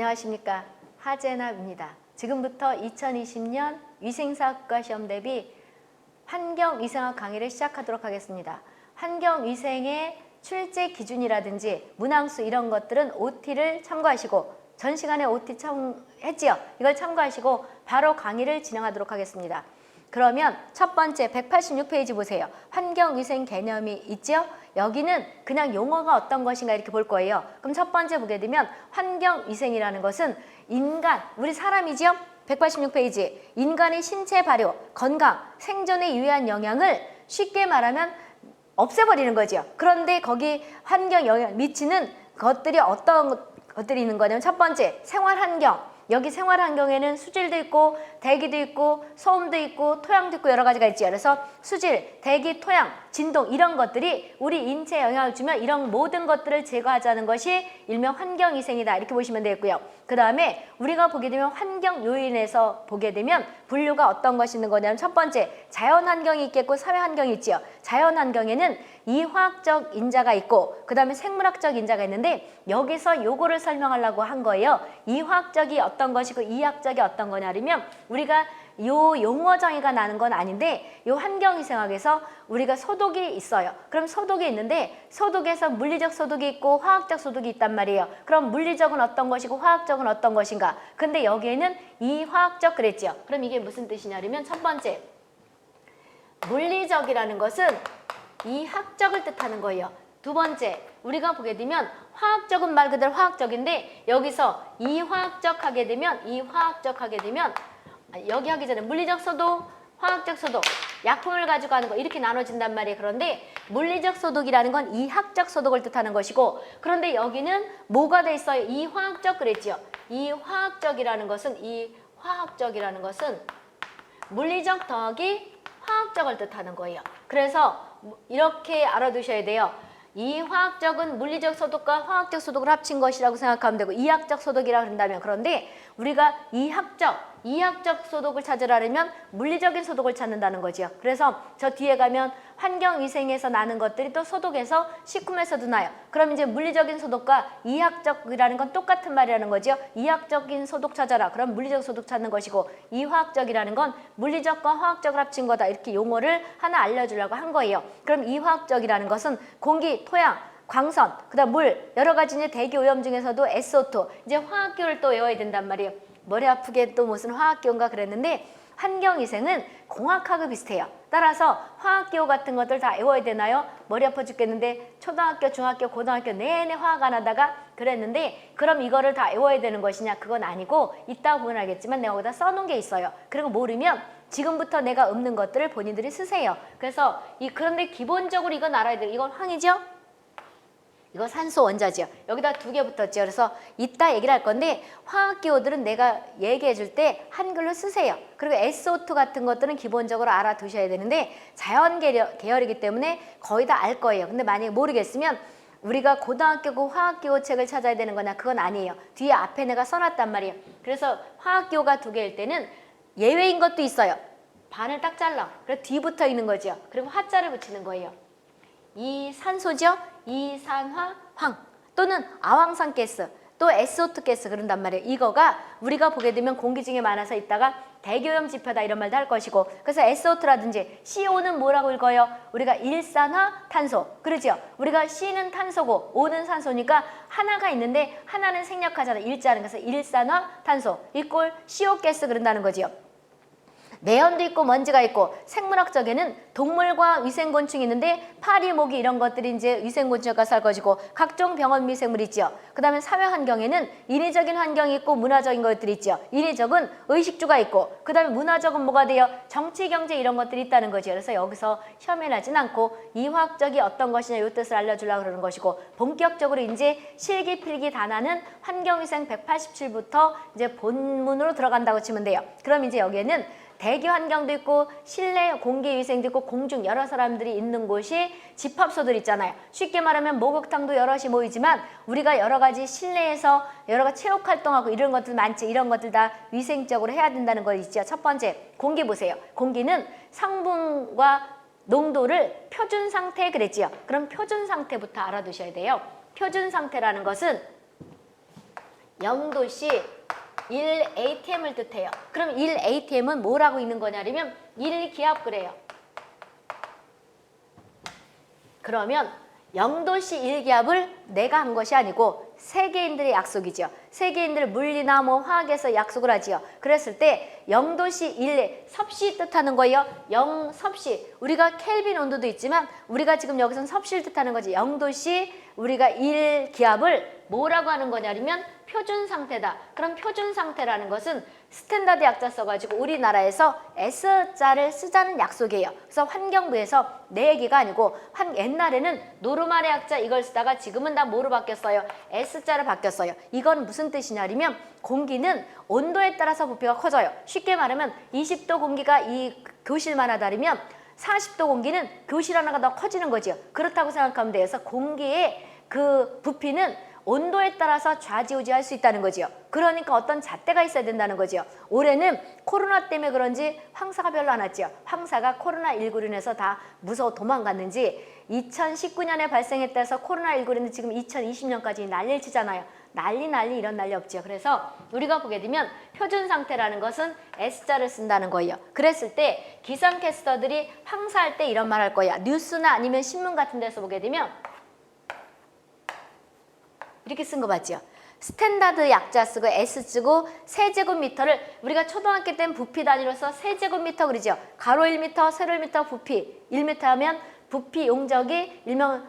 안녕하십니까. 하재나입니다. 지금부터 2020년 위생사학과 시험 대비 환경위생학 강의를 시작하도록 하겠습니다. 환경위생의 출제 기준이라든지 문항수 이런 것들은 OT를 참고하시고 전 시간에 OT 했지요. 이걸 참고하시고 바로 강의를 진행하도록 하겠습니다. 그러면 첫 번째 186페이지 보세요. 환경위생 개념이 있죠? 여기는 그냥 용어가 어떤 것인가 이렇게 볼 거예요. 그럼 첫 번째 보게 되면 환경위생이라는 것은 인간, 우리 사람이죠? 186페이지. 인간의 신체 발효, 건강, 생존에 유의한 영향을 쉽게 말하면 없애버리는 거죠. 그런데 거기 환경 영향 미치는 것들이 어떤 것들이 있는 거냐면 첫 번째 생활환경. 여기 생활환경에는 수질도 있고 대기도 있고 소음도 있고 토양도 있고 여러 가지가 있죠. 그래서 수질, 대기, 토양, 진동 이런 것들이 우리 인체에 영향을 주면 이런 모든 것들을 제거하자는 것이 일명 환경위생이다 이렇게 보시면 되겠고요. 그 다음에 우리가 보게 되면 환경 요인에서 보게 되면 분류가 어떤 것이 있는 거냐면 첫 번째 자연환경이 있겠고 사회환경이 있지요. 자연환경에는 이화학적 인자가 있고 그 다음에 생물학적 인자가 있는데 여기서 요거를 설명하려고 한 거예요. 이화학적이 어떤 것이고 이학적이 어떤 거냐면 우리가 요 용어 정의가 나는 건 아닌데 요 환경위생학에서 우리가 소독이 있어요. 그럼 소독이 있는데 소독에서 물리적 소독이 있고 화학적 소독이 있단 말이에요. 그럼 물리적은 어떤 것이고 화학적은 어떤 것인가? 근데 여기에는 이화학적 그랬죠. 그럼 이게 무슨 뜻이냐면 첫 번째 물리적이라는 것은 이학적을 뜻하는 거예요. 두 번째 우리가 보게 되면 화학적은 말 그대로 화학적인데 여기서 이화학적 하게 되면 여기 하기 전에 물리적 소독, 화학적 소독, 약품을 가지고 하는 거 이렇게 나눠진단 말이에요. 그런데 물리적 소독이라는 건 이학적 소독을 뜻하는 것이고 그런데 여기는 뭐가 돼 있어요? 이화학적 그랬죠. 이화학적이라는 것은 물리적 더하기 화학적을 뜻하는 거예요. 그래서 이렇게 알아두셔야 돼요. 이화학적은 물리적 소독과 화학적 소독을 합친 것이라고 생각하면 되고 이학적 소독이라고 한다면 그런데 우리가 이학적 소독을 찾으려면 물리적인 소독을 찾는다는 거죠. 그래서 저 뒤에 가면 환경위생에서 나는 것들이 또 소독에서 식품에서도 나요. 그럼 이제 물리적인 소독과 이학적이라는 건 똑같은 말이라는 거죠. 이학적인 소독 찾아라. 그럼 물리적 소독 찾는 것이고 이화학적이라는 건 물리적과 화학적을 합친 거다. 이렇게 용어를 하나 알려주려고 한 거예요. 그럼 이화학적이라는 것은 공기, 토양, 광선, 그다음 물, 여러 가지 이제 대기 오염 중에서도 SO2, 이제 화학기호를 또 외워야 된단 말이에요. 머리 아프게 또 무슨 화학기호인가 그랬는데 환경위생은 공학하고 비슷해요. 따라서 화학기호 같은 것들 다 외워야 되나요? 머리 아파 죽겠는데 초등학교, 중학교, 고등학교 내내 화학 안 하다가 그랬는데 그럼 이거를 다 외워야 되는 것이냐? 그건 아니고 이따 보면 알겠지만 내가 거기다 써놓은 게 있어요. 그리고 모르면 지금부터 내가 없는 것들을 본인들이 쓰세요. 그래서 그런데 기본적으로 이건 알아야 돼요. 이건 황이죠? 이거 산소 원자죠. 여기다 두 개 붙었죠. 그래서 이따 얘기를 할 건데 화학기호들은 내가 얘기해 줄 때 한글로 쓰세요. 그리고 SO2 같은 것들은 기본적으로 알아두셔야 되는데 자연 계열이기 때문에 거의 다 알 거예요. 근데 만약에 모르겠으면 우리가 고등학교 화학기호 책을 찾아야 되는 거냐? 그건 아니에요. 뒤에 앞에 내가 써놨단 말이에요. 그래서 화학기호가 두 개일 때는 예외인 것도 있어요. 반을 딱 잘라. 그래서 뒤붙어 있는 거죠. 그리고 화자를 붙이는 거예요. 이산소죠. 이산화, 황 또는 아황산가스 또 SO2 가스 그런단 말이에요. 이거가 우리가 보게 되면 공기 중에 많아서 있다가 대기오염 지표다 이런 말도 할 것이고 그래서 SO2라든지 CO는 뭐라고 읽어요? 우리가 일산화탄소 그러죠. 우리가 C는 탄소고 O는 산소니까 하나가 있는데 하나는 생략하잖아. 일자는 그래서 일산화탄소 이꼴 CO 가스 그런다는 거지요. 내연도 있고 먼지가 있고 생물학적에는 동물과 위생곤충이 있는데 파리, 모기 이런 것들이 이제 위생곤충과 살 것이고 각종 병원 미생물 있죠. 그 다음에 사회환경에는 인위적인 환경이 있고 문화적인 것들이 있죠. 인위적은 의식주가 있고 그 다음에 문화적은 뭐가 돼요? 정치, 경제 이런 것들이 있다는 거죠. 그래서 여기서 시험에 나진 않고 이화학적이 어떤 것이냐 이 뜻을 알려주려고 그러는 것이고 본격적으로 이제 실기필기 단하는 환경위생 187부터 이제 본문으로 들어간다고 치면 돼요. 그럼 이제 여기에는 대기 환경도 있고 실내 공기 위생도 있고 공중 여러 사람들이 있는 곳이 집합소들 있잖아요. 쉽게 말하면 목욕탕도 여럿이 모이지만 우리가 여러 가지 실내에서 여러 가지 체육 활동하고 이런 것들 많지. 이런 것들 다 위생적으로 해야 된다는 거 있죠. 첫 번째 공기 보세요. 공기는 성분과 농도를 표준 상태 그랬지요. 그럼 표준 상태부터 알아두셔야 돼요. 표준 상태라는 것은 0도씨 1atm을 뜻해요. 그럼 1atm은 뭐라고 있는 거냐면 1기압 그래요. 그러면 0도씨 1기압을 내가 한 것이 아니고 세계인들의 약속이죠. 세계인들 물리나 뭐 화학에서 약속을 하지요. 그랬을 때 0도씨 1 섭씨 뜻하는 거예요. 0 섭씨. 우리가 켈빈 온도도 있지만 우리가 지금 여기서는 섭씨를 뜻하는 거지. 0도씨 우리가 1기압을 뭐라고 하는 거냐면 표준 상태다. 그럼 표준 상태라는 것은 스탠다드 약자 써가지고 우리나라에서 S자를 쓰자는 약속이에요. 그래서 환경부에서 내 얘기가 아니고 옛날에는 노르말의 약자 이걸 쓰다가 지금은 다 뭐로 바뀌었어요? S자로 바뀌었어요. 이건 무슨 뜻이냐면 공기는 온도에 따라서 부피가 커져요. 쉽게 말하면 20도 공기가 이 교실만 하다면 40도 공기는 교실 하나가 더 커지는 거죠. 그렇다고 생각하면 돼요. 그래서 공기의 그 부피는 온도에 따라서 좌지우지할 수 있다는 거죠. 그러니까 어떤 잣대가 있어야 된다는 거죠. 올해는 코로나 때문에 그런지 황사가 별로 안 왔죠. 황사가 코로나19로 인해서 다 무서워 도망갔는지 2019년에 발생했다 해서 코로나19는 지금 2020년까지 난리를 치잖아요. 난리 이런 난리 없죠. 그래서 우리가 보게 되면 표준 상태라는 것은 S자를 쓴다는 거예요. 그랬을 때 기상캐스터들이 황사할 때 이런 말 할 거야. 뉴스나 아니면 신문 같은 데서 보게 되면 이렇게 쓴 거 맞죠? 스탠다드 약자 쓰고 S 쓰고 세제곱미터를 우리가 초등학교 때는 부피 단위로서 세제곱미터 그러죠. 가로 1m, 세로 1m, 부피 1m 하면 부피 용적이 일명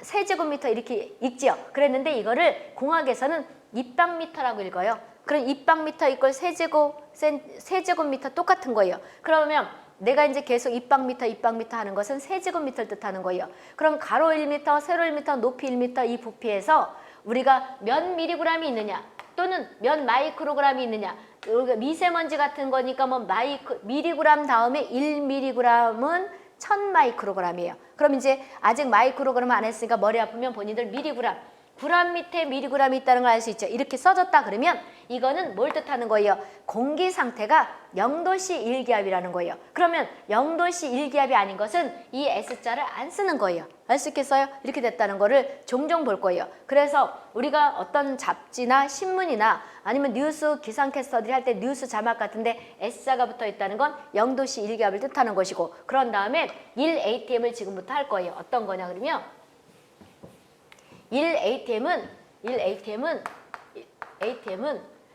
세제곱미터 이렇게 읽죠. 그랬는데 이거를 공학에서는 입방미터라고 읽어요. 그럼 입방미터 이꼴 세제곱미터 똑같은 거예요. 그러면 내가 이제 계속 입방미터 하는 것은 세제곱미터를 뜻하는 거예요. 그럼 가로 1m, 세로 1m, 높이 1m 이 부피에서 우리가 몇 미리그램이 있느냐 또는 몇 마이크로그램이 있느냐 미세먼지 같은 거니까 뭐 미리그램 다음에 1미리그램은 1000마이크로그램이에요. 그럼 이제 아직 마이크로그램 안 했으니까 머리 아프면 본인들 미리그램 그램 밑에 미리그램이 있다는 걸 알 수 있죠. 이렇게 써졌다 그러면 이거는 뭘 뜻하는 거예요? 공기 상태가 0도씨 1기압이라는 거예요. 그러면 0도씨 1기압이 아닌 것은 이 S자를 안 쓰는 거예요. 알 수 있겠어요? 이렇게 됐다는 거를 종종 볼 거예요. 그래서 우리가 어떤 잡지나 신문이나 아니면 뉴스 기상캐스터들이 할 때 뉴스 자막 같은데 S자가 붙어 있다는 건 0도씨 1기압을 뜻하는 것이고 그런 다음에 1atm을 지금부터 할 거예요. 어떤 거냐 그러면 1atm은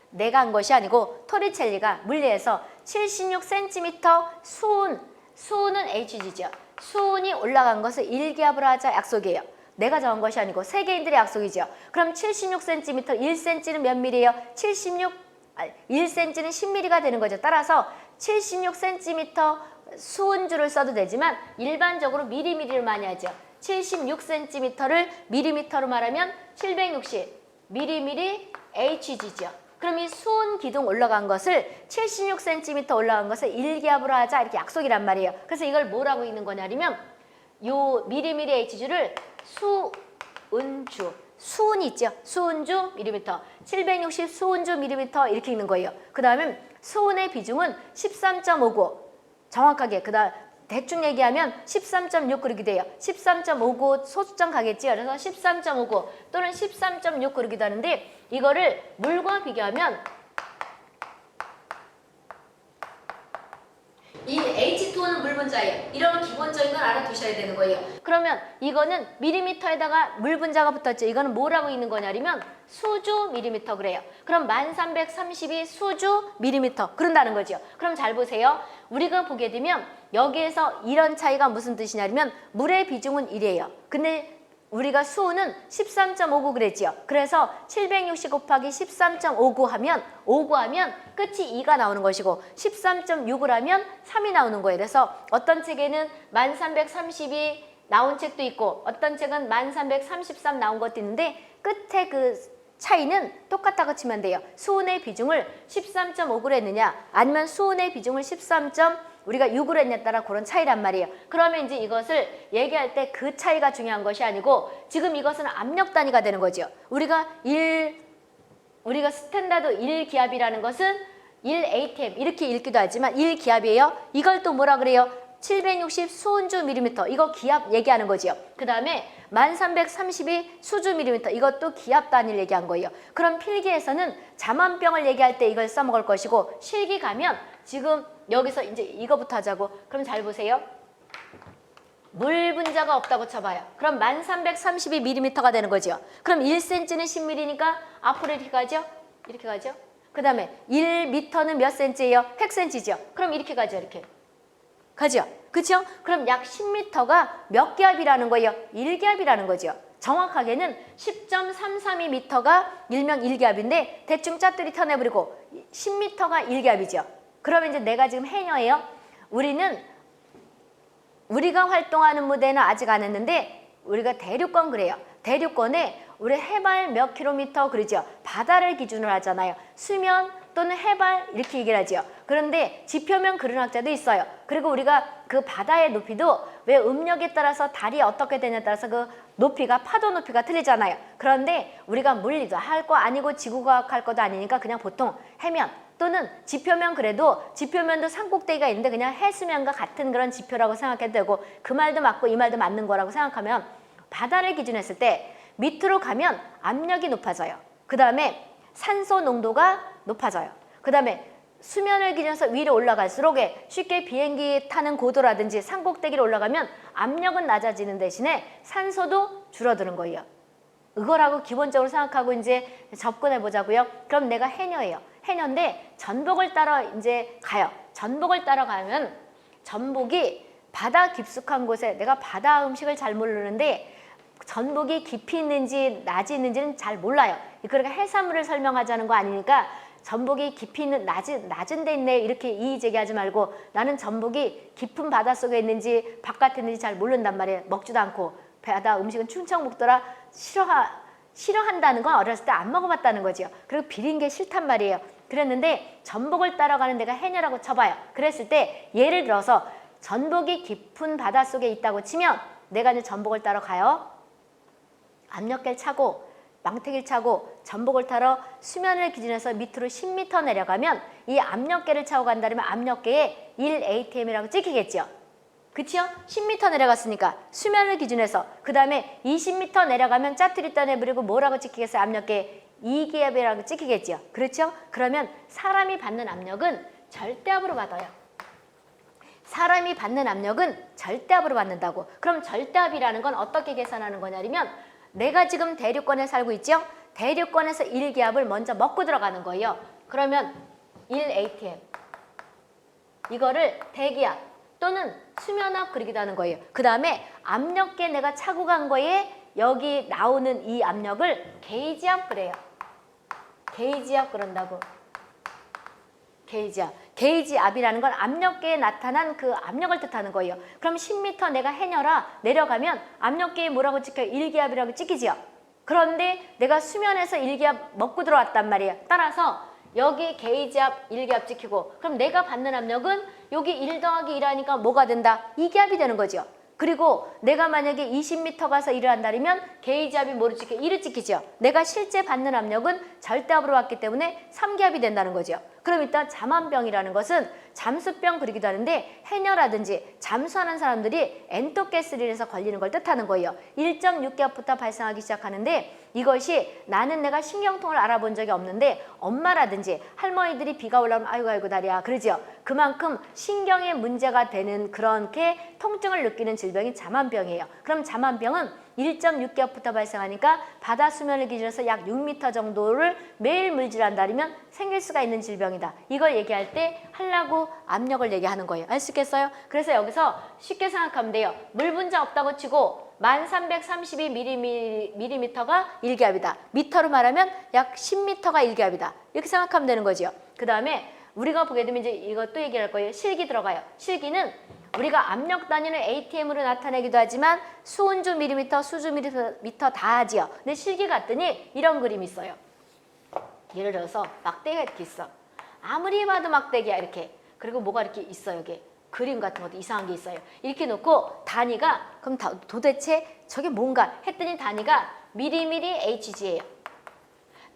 내가 한 것이 아니고 토리첼리가 물리에서 76cm 수은은 HG죠. 수은이 올라간 것을 1기압으로 하자 약속이에요. 내가 정한 것이 아니고 세계인들의 약속이죠. 그럼 76cm, 1cm는 몇 밀이에요? 1cm는 10mm가 되는 거죠. 따라서 76cm 수은주를 써도 되지만 일반적으로 미리미리를 많이 하죠. 76cm를 미리미터로 말하면 760 미리미리 HG죠. 그럼 이 수은 기둥 올라간 것을 76cm 올라간 것을 1기압으로 하자 이렇게 약속이란 말이에요. 그래서 이걸 뭐라고 읽는 거냐면 요 미리미리 HG를 수은주 수은이 있죠. 수은주 미리미터 760 수은주 미리미터 이렇게 읽는 거예요. 그 다음에 수은의 비중은 13.59 정확하게 그다음 대충 얘기하면 13.6 그렇게 돼요. 13.59 소수점 가겠지요. 그래서 13.59 또는 13.6 그렇게 되는데 이거를 물과 비교하면 이 H2O는 물 분자예요. 이런 기본적인 걸 알아두셔야 되는 거예요. 그러면 이거는 밀리미터에다가 물 분자가 붙었죠. 이거는 뭐라고 읽는 거냐면 수주 밀리미터 그래요. 그럼 1332 수주 밀리미터 그런다는 거죠. 그럼 잘 보세요. 우리가 보게 되면 여기에서 이런 차이가 무슨 뜻이냐면 물의 비중은 1이에요. 근데 우리가 수은은 13.59 그랬지요. 그래서 760 곱하기 13.59 하면 59 하면 끝이 2가 나오는 것이고 13.6을 하면 3이 나오는 거예요. 그래서 어떤 책에는 1332 나온 책도 있고 어떤 책은 1333 나온 것도 있는데 끝에 그 차이는 똑같다고 치면 돼요. 수은의 비중을 13.59로 했느냐 아니면 수은의 비중을 13. 우리가 6으로 했냐에 따라 그런 차이란 말이에요. 그러면 이제 이것을 얘기할 때 그 차이가 중요한 것이 아니고 지금 이것은 압력 단위가 되는 거죠. 우리가 스탠다드 1기압이라는 것은 1atm 이렇게 읽기도 하지만 1기압이에요. 이걸 또 뭐라 그래요? 760 수은주 밀리미터 이거 기압 얘기하는 거지요. 그 다음에 1332 수주밀리미터, 이것도 기압 단위를 얘기한 거예요. 그럼 필기에서는 잠안병을 얘기할 때 이걸 써먹을 것이고, 실기 가면 지금 여기서 이제 이거부터 하자고. 그럼 잘 보세요. 물 분자가 없다고 쳐봐요. 그럼 1332mm가 되는 거죠. 그럼 1cm는 10mm니까 앞으로 이렇게 가죠? 이렇게 가죠? 그 다음에 1m는 몇 cm예요? 100cm죠. 그럼 이렇게 가죠. 이렇게. 가죠? 그쵸? 그럼 약 10m가 몇 기압이라는 거예요? 1기압이라는 거죠. 정확하게는 10.332m가 일명 1기압인데 대충 짜투리 터내버리고 10m가 1기압이죠. 그러면 이제 내가 지금 해녀예요. 우리가 활동하는 무대는 아직 안 했는데 우리가 대륙권 그래요. 대륙권에 우리 해발 몇 킬로미터 그러죠. 바다를 기준으로 하잖아요. 수면 또는 해발 이렇게 얘기를 하죠. 그런데 지표면 그런 학자도 있어요. 그리고 우리가 그 바다의 높이도 왜 음력에 따라서 달이 어떻게 되냐에 따라서 그 높이가 파도 높이가 틀리잖아요. 그런데 우리가 물리도 할 거 아니고 지구과학 할 것도 아니니까 그냥 보통 해면 또는 지표면, 그래도 지표면도 산꼭대기가 있는데 그냥 해수면과 같은 그런 지표라고 생각해도 되고, 그 말도 맞고 이 말도 맞는 거라고 생각하면, 바다를 기준했을 때 밑으로 가면 압력이 높아져요. 그 다음에 산소 농도가 높아져요. 그 다음에 수면을 기준해서 위로 올라갈수록 쉽게 비행기 타는 고도라든지 산꼭대기로 올라가면 압력은 낮아지는 대신에 산소도 줄어드는 거예요. 이거라고 기본적으로 생각하고 이제 접근해 보자고요. 그럼 내가 해녀예요. 해녀인데 전복을 따라 이제 가요. 전복을 따라가면 전복이 바다 깊숙한 곳에, 내가 바다 음식을 잘 모르는데 전복이 깊이 있는지 낮이 있는지는 잘 몰라요. 그러니까 해산물을 설명하자는 거 아니니까 전복이 깊이 있는 낮은 데 있네 이렇게 이의제기하지 말고, 나는 전복이 깊은 바닷속에 있는지 바깥에 있는지 잘 모른단 말이에요. 먹지도 않고. 바다 음식은 충청 먹더라 싫어한다는 건 어렸을 때 안 먹어봤다는 거죠. 그리고 비린 게 싫단 말이에요. 그랬는데 전복을 따라가는 데가 해녀라고 쳐봐요. 그랬을 때 예를 들어서 전복이 깊은 바닷속에 있다고 치면 내가 이제 전복을 따러 가요. 압력계를 차고 망태기를 차고 전복을 타러 수면을 기준해서 밑으로 10m 내려가면 이 압력계를 차고 간다면 압력계에 1atm이라고 찍히겠죠. 그치요? 10m 내려갔으니까 수면을 기준해서, 그 다음에 20m 내려가면 짜투리 떠내버리고 뭐라고 찍히겠어요? 압력계 2기압이라고 찍히겠죠. 그렇죠? 그러면 사람이 받는 압력은 절대압으로 받아요. 사람이 받는 압력은 절대압으로 받는다고. 그럼 절대압이라는 건 어떻게 계산하는 거냐면, 내가 지금 대륙권에 살고 있죠? 대륙권에서 1기압을 먼저 먹고 들어가는 거예요. 그러면 1atm, 이거를 대기압 또는 수면압 그러기도 하는 거예요. 그 다음에 압력계 내가 차고 간 거에 여기 나오는 이 압력을 게이지압 그래요. 게이지압 그런다고. 게이지압. 게이지압이라는 건 압력계에 나타난 그 압력을 뜻하는 거예요. 그럼 10m 내가 해녀라 내려가면 압력계에 뭐라고 찍혀요? 1기압이라고 찍히지요. 그런데 내가 수면에서 1기압 먹고 들어왔단 말이에요. 따라서 여기 게이지압 1기압 찍히고, 그럼 내가 받는 압력은 여기 1 더하기 1 하니까 뭐가 된다? 2기압이 되는 거죠. 그리고 내가 만약에 20m 가서 일을 한다면 게이지압이 뭐로 찍혀? 1을 찍히죠. 내가 실제 받는 압력은 절대압으로 왔기 때문에 3기압이 된다는 거죠. 그럼 일단 잠안병이라는 것은 잠수병 그러기도 하는데, 해녀라든지 잠수하는 사람들이 엔토가스를 해서 걸리는 걸 뜻하는 거예요. 1.6기압부터 발생하기 시작하는데, 이것이 나는 내가 신경통을 알아본 적이 없는데 엄마라든지 할머니들이 비가 올라오면 아이고 아이고 다리야 그러죠. 그만큼 신경에 문제가 되는 그렇게 통증을 느끼는 질병이 잠안병이에요. 그럼 잠안병은 1.6기압부터 발생하니까 바다 수면을 기준해서 약 6m 정도를 매일 물질한다면 생길 수가 있는 질병이다. 이걸 얘기할 때 하려고 압력을 얘기하는 거예요. 알 수 있겠어요? 그래서 여기서 쉽게 생각하면 돼요. 물 분자 없다고 치고 1332mm가 1기압이다. 미터로 말하면 약 10m가 1기압이다. 이렇게 생각하면 되는 거죠. 그 다음에 우리가 보게 되면 이제 이것도 얘기할 거예요. 실기 들어가요. 실기는 우리가 압력 단위는 atm으로 나타내기도 하지만 수온주 밀리미터, 수주 밀리미터 다 하지요. 근데 실기 갔더니 이런 그림이 있어요. 예를 들어서 막대기가 이렇게 있어. 아무리 봐도 막대기야 이렇게. 그리고 뭐가 이렇게 있어 여기. 그림 같은 것도 이상한 게 있어요. 이렇게 놓고 단위가, 그럼 도대체 저게 뭔가 했더니 단위가 미리미리 HG예요.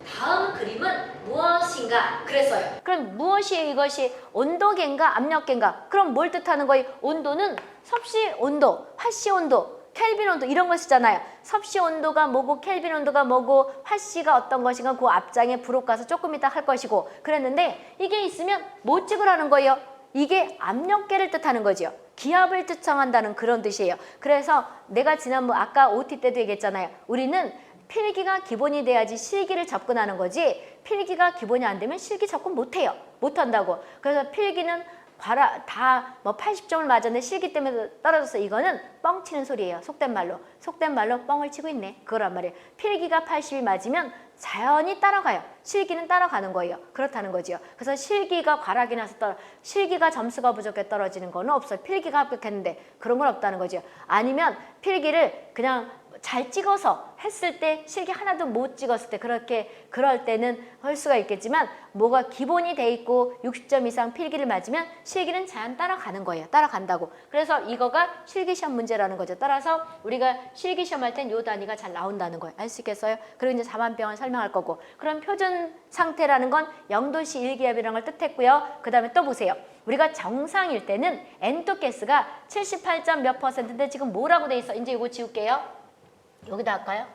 다음 그림은 무엇인가 그랬어요. 그럼 무엇이 이것이 온도계인가 압력계인가? 그럼 뭘 뜻하는 거예요? 온도는 섭씨 온도, 화씨 온도, 켈빈 온도 이런 거 쓰잖아요. 섭씨 온도가 뭐고 켈빈 온도가 뭐고 화씨가 어떤 것인가 그 앞장에 부록 가서 조금 이따 할 것이고 그랬는데 이게 있으면 못 찍으라는 거예요. 이게 압력계를 뜻하는 거죠. 기압을 측정한다는 그런 뜻이에요. 그래서 내가 지난번 아까 OT 때도 얘기했잖아요. 우리는 필기가 기본이 돼야지 실기를 접근하는 거지 필기가 기본이 안 되면 실기 접근 못해요. 못한다고. 그래서 필기는 다 뭐 80점을 맞았는데 실기 때문에 떨어져서 이거는 뻥 치는 소리예요. 속된 말로. 속된 말로 뻥을 치고 있네. 그거란 말이에요. 필기가 80이 맞으면 자연히 따라가요. 실기는 따라가는 거예요. 그렇다는 거지요. 그래서 실기가 과락이 나서 실기가 점수가 부족해 떨어지는 거는 없어요. 필기가 합격했는데 그런 건 없다는 거죠. 아니면 필기를 그냥 잘 찍어서 했을 때 실기 하나도 못 찍었을 때 그럴 때는 할 수가 있겠지만 뭐가 기본이 돼 있고 60점 이상 필기를 맞으면 실기는 자연 따라가는 거예요. 따라간다고. 그래서 이거가 실기시험 문제라는 거죠. 따라서 우리가 실기시험 할 땐 요 단위가 잘 나온다는 거예요. 알 수 있겠어요? 그리고 이제 자만병을 설명할 거고 그럼 표준 상태라는 건 0도씨 일기압이라는 걸 뜻했고요. 그 다음에 또 보세요. 우리가 정상일 때는 N2 가스가 78점 몇 %인데 지금 뭐라고 돼 있어? 이제 이거 지울게요. 여기다 할까요?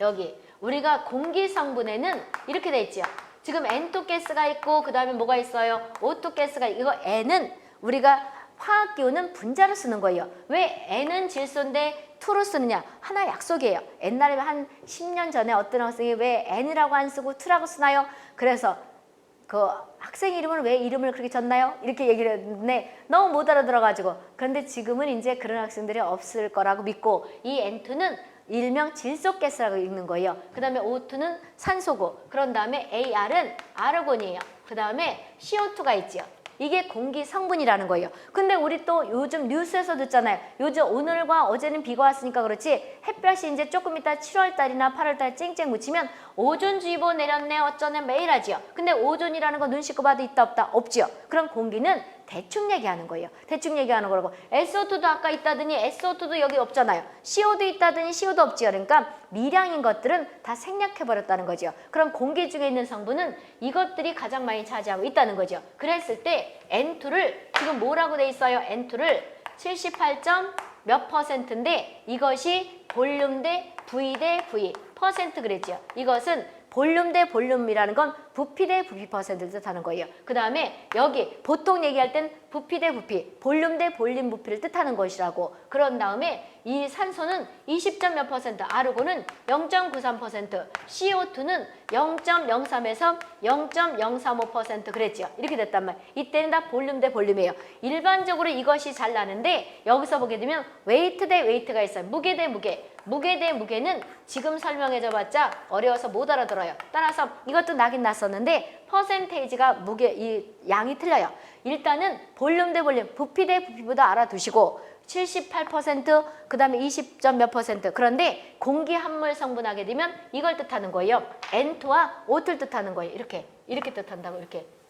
여기 우리가 공기 성분에는 이렇게 돼 있죠. 지금 N2 가스가 있고 그 다음에 뭐가 있어요? O2 가스가 이거 N은 우리가 화학기호는 분자로 쓰는 거예요. 왜 N은 질소인데 2로 쓰느냐? 하나 약속이에요. 옛날에 한 10년 전에 어떤 학생이 왜 N이라고 안 쓰고 2라고 쓰나요? 그래서 그 학생 이름을 왜 이름을 그렇게 줬나요? 이렇게 얘기를 했는데 너무 못 알아들어가지고 그런데 지금은 이제 그런 학생들이 없을 거라고 믿고 이 N2는 일명 질소가스라고 읽는 거예요. 그 다음에 O2는 산소고 그런 다음에 AR은 아르곤이에요. 그 다음에 CO2가 있죠. 이게 공기 성분이라는 거예요. 근데 우리 또 요즘 뉴스에서 듣잖아요. 요즘 오늘과 어제는 비가 왔으니까 그렇지 햇볕이 이제 조금 이따 7월 달이나 8월 달 쨍쨍 묻히면 오존주의보 내렸네 어쩌네 매일 하지요. 근데 오존이라는 거 눈 씻고 봐도 있다 없다? 없지요. 그럼 공기는 대충 얘기하는 거예요. 대충 얘기하는 거라고. SO2도 아까 있다더니 SO2도 여기 없잖아요. CO도 있다더니 CO도 없지요. 그러니까 미량인 것들은 다 생략해버렸다는 거죠. 그럼 공기 중에 있는 성분은 이것들이 가장 많이 차지하고 있다는 거죠. 그랬을 때 N2를 지금 뭐라고 돼 있어요? N2를 78점 몇 %인데 이것이 볼륨 대 V 대 V 퍼센트 그랬죠. 이것은 볼륨 대 볼륨이라는 건 부피 대 부피 퍼센트를 뜻하는 거예요. 그 다음에 여기 보통 얘기할 땐 부피 대 부피, 볼륨 대 볼륨 부피를 뜻하는 것이라고. 그런 다음에 이 산소는 20점 몇 %, 아르곤은 0.93%, CO2는 0.03에서 0.035% 그랬죠. 이렇게 됐단 말이에요. 이때는 다 볼륨 대 볼륨이에요. 일반적으로 이것이 잘 나는데 여기서 보게 되면 웨이트 대 웨이트가 있어요. 무게 대 무게. 무게 대 무게는 지금 설명해줘봤자 어려워서 못 알아들어요. 따라서 이것도 나긴 났었는데 퍼센테이지가 무게 이 양이 틀려요. 일단은 볼륨 대 볼륨, 부피 대 부피보다 알아두시고 78%, 그 다음에 20점 몇 %. 그런데 공기 함몰 성분하게 되면 이걸 뜻하는 거예요. N2와 O2를 뜻하는 거예요. 이렇게 뜻한다고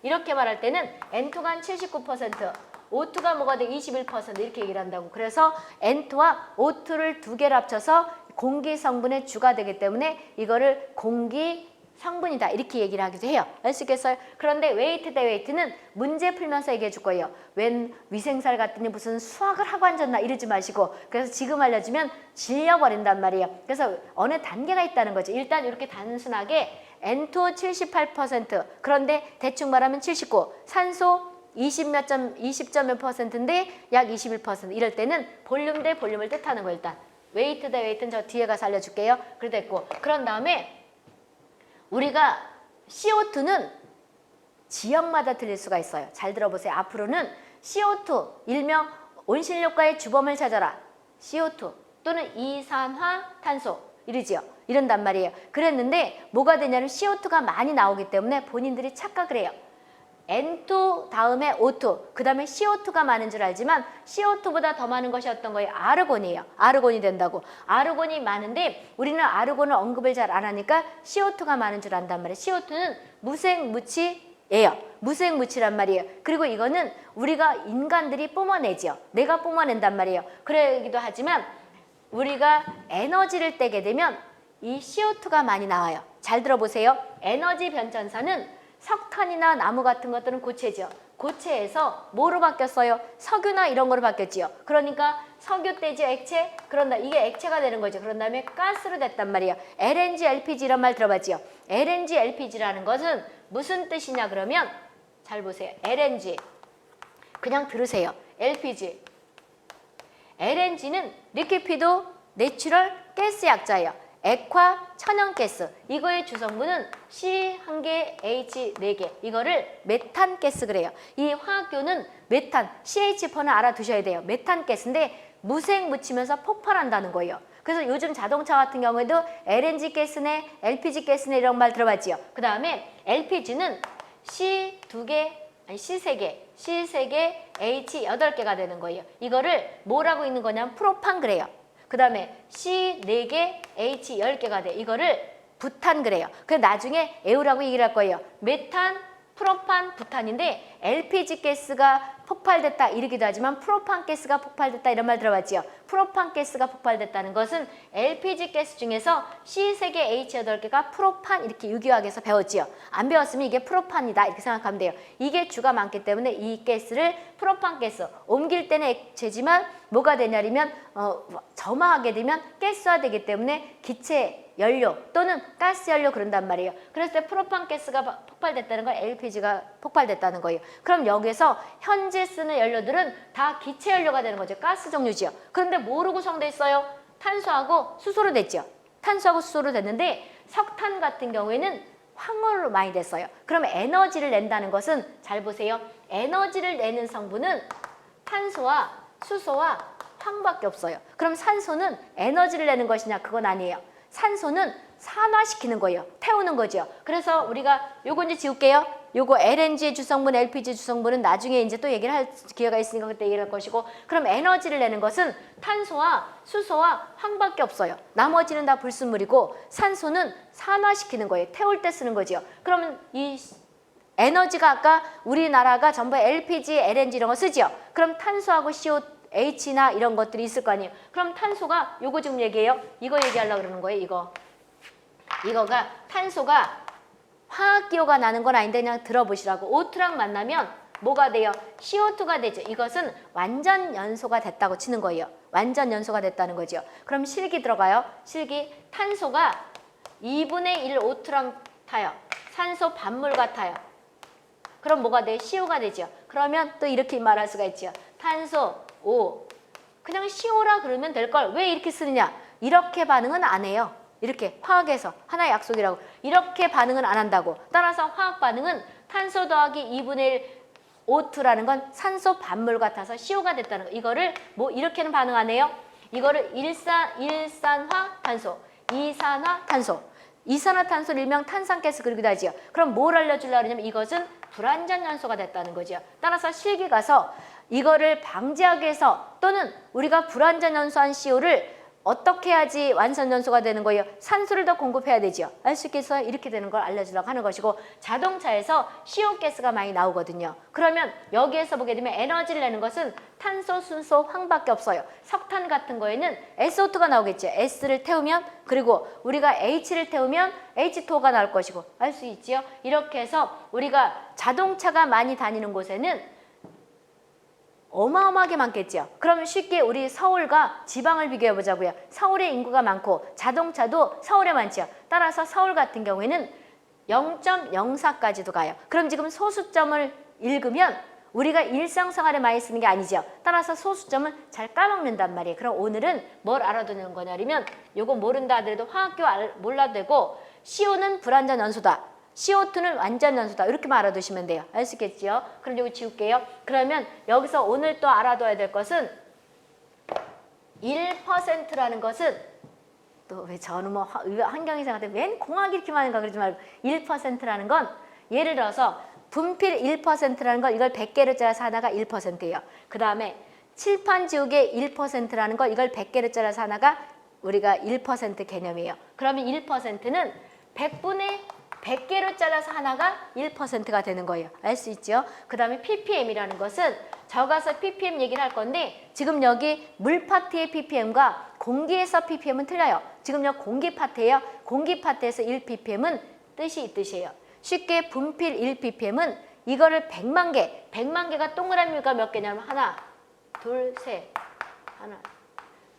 이렇게 말할 때는 N2가 한 79%, O2가 뭐가 돼? 21% 이렇게 얘기를 한다고. 그래서 N2와 O2를 두 개를 합쳐서 공기 성분의 주가 되기 때문에 이거를 공기 성분이다 이렇게 얘기를 하기도 해요. 알 수 있겠어요? 그런데 웨이트 대 웨이트는 문제 풀면서 얘기해 줄 거예요. 웬 위생살 같더니 무슨 수학을 하고 앉았나 이러지 마시고 그래서 지금 알려주면 질려버린단 말이에요. 그래서 어느 단계가 있다는 거죠. 일단 이렇게 단순하게 N2 78% 그런데 대충 말하면 79 산소 20점 몇 %인데 약 21% 이럴 때는 볼륨 대 볼륨을 뜻하는 거 일단 웨이트 대 웨이트는 저 뒤에 가서 알려줄게요. 그래 됐고 그런 다음에 우리가 CO2는 지역마다 틀릴 수가 있어요. 잘 들어보세요. 앞으로는 CO2 일명 온실효과의 주범을 찾아라. CO2 또는 이산화탄소 이러지요. 이런단 말이에요. 그랬는데 뭐가 되냐면 CO2가 많이 나오기 때문에 본인들이 착각을 해요. N2 다음에 O2 그 다음에 CO2가 많은 줄 알지만 CO2보다 더 많은 것이 어떤 거예요? 아르곤이에요. 아르곤이 된다고. 아르곤이 많은데 우리는 아르곤을 언급을 잘 안 하니까 CO2가 많은 줄 안단 말이에요. CO2는 무생무치예요. 무생무치란 말이에요. 그리고 이거는 우리가 인간들이 뿜어내죠. 내가 뿜어낸단 말이에요. 그러기도 하지만 우리가 에너지를 떼게 되면 이 CO2가 많이 나와요. 잘 들어보세요. 에너지 변천사는 석탄이나 나무 같은 것들은 고체죠. 고체에서 뭐로 바뀌었어요? 석유나 이런 거로 바뀌었지요. 그러니까 석유 떼지 액체, 그런다 이게 액체가 되는 거죠. 그런 다음에 가스로 됐단 말이에요. LNG, LPG 이런 말 들어봤지요. LNG, LPG라는 것은 무슨 뜻이냐 그러면 잘 보세요. LNG 그냥 들으세요. LPG LNG는 리퀴피드 내추럴 가스 약자예요. 액화 천연가스. 이거의 주성분은 C1개, H4개. 이거를 메탄가스 그래요. 이 화학교는 메탄, CH4는 알아두셔야 돼요. 메탄가스인데 무색 묻히면서 폭발한다는 거예요. 그래서 요즘 자동차 같은 경우에도 LNG 가스네, LPG 가스네 이런 말 들어봤지요. 그 다음에 LPG는 C2개, 아니 C3개, C3개, H8개가 되는 거예요. 이거를 뭐라고 읽는 거냐면 프로판 그래요. 그 다음에 C4개, H10개가 돼. 이거를 부탄 그래요. 그래서 나중에 에우라고 얘기를 할 거예요. 메탄, 프로판, 부탄인데 LPG 가스가 폭발됐다 이러기도 하지만 프로판 가스가 폭발됐다 이런 말 들어봤지요. 프로판 가스가 폭발됐다는 것은 LPG 가스 중에서 C3개, H8개가 프로판 이렇게 유기화학에서 배웠지요. 안 배웠으면 이게 프로판이다 이렇게 생각하면 돼요. 이게 주가 많기 때문에 이 가스를 프로판 가스 옮길 때는 액체지만 뭐가 되냐면 점화하게 되면 가스화되기 때문에 기체 연료 또는 가스 연료 그런단 말이에요. 그랬을 때 프로판 가스가 폭발됐다는 건 LPG가 폭발됐다는 거예요. 그럼 여기서 현재 쓰는 연료들은 다 기체 연료가 되는 거죠. 가스 종류지요. 그런데 뭐로 구성돼 있어요? 탄소하고 수소로 됐죠. 탄소하고 수소로 됐는데 석탄 같은 경우에는 황홀로 많이 됐어요. 그럼 에너지를 낸다는 것은 잘 보세요. 에너지를 내는 성분은 탄소와 수소와 황밖에 없어요. 그럼 산소는 에너지를 내는 것이냐? 그건 아니에요. 산소는 산화시키는 거예요. 태우는 거죠. 그래서 우리가 요거 이제 지울게요. 요거 LNG 주성분, LPG 주성분은 나중에 이제 또 얘기를 할 기회가 있으니까 그때 얘기를 할 것이고, 그럼 에너지를 내는 것은 탄소와 수소와 황밖에 없어요. 나머지는 다 불순물이고 산소는 산화시키는 거예요. 태울 때 쓰는 거지요. 그러면 이 에너지가 아까 우리나라가 전부 LPG, LNG 이런 거 쓰지요. 그럼 탄소하고 CO H나 이런 것들이 있을 거 아니에요. 그럼 탄소가 요거 지금 얘기해요. 이거 얘기하려고 그러는 거예요. 이거가 탄소가 화학기호가 나는 건 아닌데 그냥 들어보시라고. O2랑 만나면 뭐가 돼요? CO2가 되죠. 이것은 완전 연소가 됐다고 치는 거예요. 완전 연소가 됐다는 거죠. 그럼 실기 들어가요. 실기 탄소가 2분의 1 O2랑 타요. 산소 반물 같아요. 그럼 뭐가 돼? CO가 되죠. 그러면 또 이렇게 말할 수가 있죠. 탄소 O. 그냥 CO라 그러면 될 걸 왜 이렇게 쓰느냐? 이렇게 반응은 안 해요. 이렇게 화학에서 하나의 약속이라고. 이렇게 반응은 안 한다고. 따라서 화학 반응은 탄소 더하기 2분의 1 O2라는 건 산소 반물 같아서 CO가 됐다는 거. 이거를 뭐 이렇게는 반응 안 해요. 이거를 일산화탄소, 이산화탄소. 이산화탄소를 일명 탄산가스 그러기도 하지요. 그럼 뭘 알려주려고 하냐면 이것은 불완전 연소가 됐다는 거죠. 따라서 실기 가서 이거를 방지하기 위해서 또는 우리가 불완전 연소한 CO를 어떻게 해야지 완전 연소가 되는 거예요? 산소를 더 공급해야 되죠. 알 수 있겠어요? 이렇게 되는 걸 알려주려고 하는 것이고, 자동차에서 CO 가스가 많이 나오거든요. 그러면 여기에서 보게 되면 에너지를 내는 것은 탄소, 수소, 황밖에 없어요. 석탄 같은 거에는 SO2가 나오겠죠. S를 태우면, 그리고 우리가 H를 태우면 H2O가 나올 것이고, 알 수 있지요? 이렇게 해서 우리가 자동차가 많이 다니는 곳에는 어마어마하게 많겠죠. 그러면 쉽게 우리 서울과 지방을 비교해 보자고요. 서울에 인구가 많고 자동차도 서울에 많죠. 따라서 서울 같은 경우에는 0.04까지도 가요. 그럼 지금 소수점을 읽으면 우리가 일상생활에 많이 쓰는 게 아니죠. 따라서 소수점은 잘 까먹는단 말이에요. 그럼 오늘은 뭘 알아두는 거냐면 요거 모른다 하더라도 화학교 몰라도 되고, CO는 불완전 연소다. CO2는 완전 연소다. 이렇게만 알아두시면 돼요. 알 수 있겠지요? 그럼 여기 지울게요. 그러면 여기서 오늘 또 알아둬야 될 것은 1%라는 것은 또 왜 저는 뭐 환경이생한테 웬 공학이 이렇게 많은가 그러지 말고 1%라는 건 예를 들어서 분필 1%라는 걸 이걸 100개를 짜서 하나가 1%예요. 그 다음에 칠판 지우개 1%라는 걸 이걸 100개를 짜서 하나가 우리가 1% 개념이에요. 그러면 1%는 100분의 100개로 잘라서 하나가 1%가 되는 거예요. 알 수 있죠? 그 다음에 ppm이라는 것은 저가서 ppm 얘기를 할 건데, 지금 여기 물 파트의 ppm과 공기에서 ppm은 틀려요. 지금 여기 공기 파트예요. 공기 파트에서 1ppm은 뜻이 이 뜻이에요. 쉽게 분필 1ppm은 이거를 100만 개, 100만 개가 동그라미가 몇 개냐면 하나, 둘, 셋, 하나,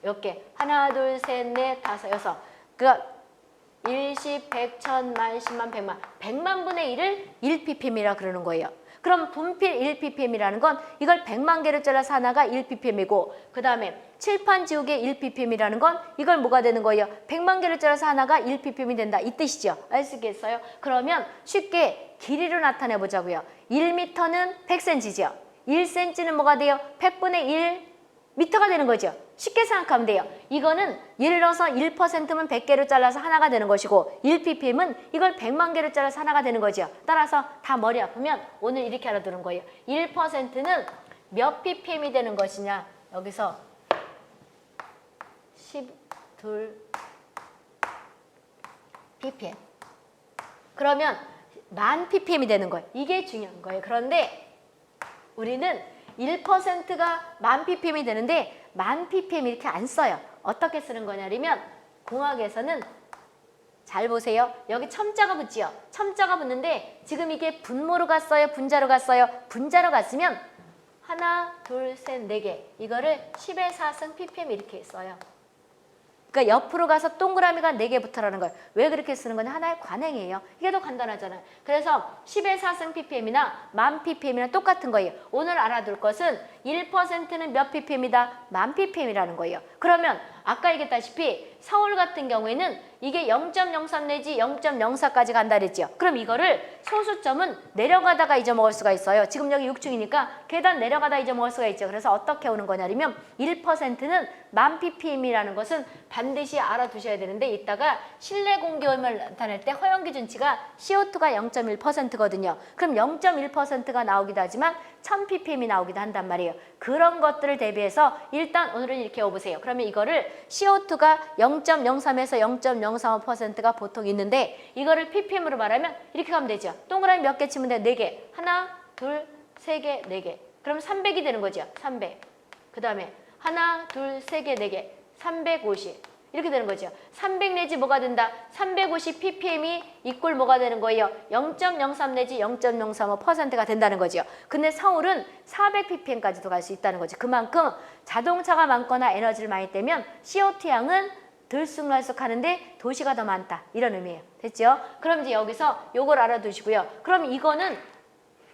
몇 개? 하나, 둘, 셋, 넷, 다섯, 여섯. 그러니까 일십, 백, 천, 만, 십만, 백만. 100만 분의 1을 1ppm이라 그러는 거예요. 그럼 분필 1ppm이라는 건 이걸 100만 개를 잘라서 하나가 1ppm이고 그 다음에 칠판 지우개 1ppm이라는 건 이걸 뭐가 되는 거예요? 100만 개를 잘라서 하나가 1ppm이 된다. 이 뜻이죠. 알 수 있겠어요? 그러면 쉽게 길이로 나타내 보자고요. 1m는 100cm죠. 1cm는 뭐가 돼요? 100분의 1m가 되는 거죠. 쉽게 생각하면 돼요. 이거는 예를 들어서 1%면 100개로 잘라서 하나가 되는 것이고 1ppm은 이걸 100만 개로 잘라서 하나가 되는 거죠. 따라서 다 머리 아프면 오늘 이렇게 알아두는 거예요. 1%는 몇 ppm이 되는 것이냐. 여기서 12 ppm. 그러면 10,000 ppm이 되는 거예요. 이게 중요한 거예요. 그런데 우리는 1%가 10,000 ppm이 되는데 10,000 ppm 이렇게 안 써요. 어떻게 쓰는 거냐면 공학에서는 잘 보세요. 여기 첨자가 붙지요. 첨자가 붙는데 지금 이게 분모로 갔어요? 분자로 갔어요? 분자로 갔으면 하나, 둘, 셋, 네 개. 이거를 10의 4승 ppm 이렇게 써요. 그러니까 옆으로 가서 동그라미가 4개 붙어라는 거예요. 왜 그렇게 쓰는 거냐? 하나의 관행이에요. 이게 더 간단하잖아요. 그래서 10의 4승 ppm이나 10,000 ppm이랑 똑같은 거예요. 오늘 알아둘 것은 1%는 몇 ppm이다? 10,000 ppm이라는 거예요. 그러면 아까 얘기했다시피 서울 같은 경우에는 이게 0.03 내지 0.04까지 간다 그랬죠. 그럼 이거를 소수점은 내려가다가 잊어먹을 수가 있어요. 지금 여기 6층이니까 계단 내려가다 잊어먹을 수가 있죠. 그래서 어떻게 오는 거냐면 1%는 10,000 ppm이라는 것은 반드시 알아두셔야 되는데 이따가 실내 공기오염을 나타낼 때 허용 기준치가 CO2가 0.1%거든요. 그럼 0.1%가 나오기도 하지만 1000 ppm이 나오기도 한단 말이에요. 그런 것들을 대비해서 일단 오늘은 이렇게 해보세요. 그러면 이거를 CO2가 0.03에서 0.035%가 보통 있는데 이거를 ppm으로 말하면 이렇게 가면 되죠. 동그라미 몇 개 치면 돼요? 4개. 하나, 둘, 세 개, 4개. 그럼 300이 되는 거죠. 300. 그 다음에 하나, 둘, 세 개, 4개. 350. 이렇게 되는 거죠. 300 내지 뭐가 된다? 350 ppm이 이꼴 뭐가 되는 거예요? 0.03 내지 0.035%가 된다는 거죠. 근데 서울은 400 ppm까지도 갈 수 있다는 거죠. 그만큼 자동차가 많거나 에너지를 많이 떼면 CO2 양은 들쑥날쑥 하는데 도시가 더 많다. 이런 의미예요. 됐죠? 그럼 이제 여기서 요걸 알아두시고요. 그럼 이거는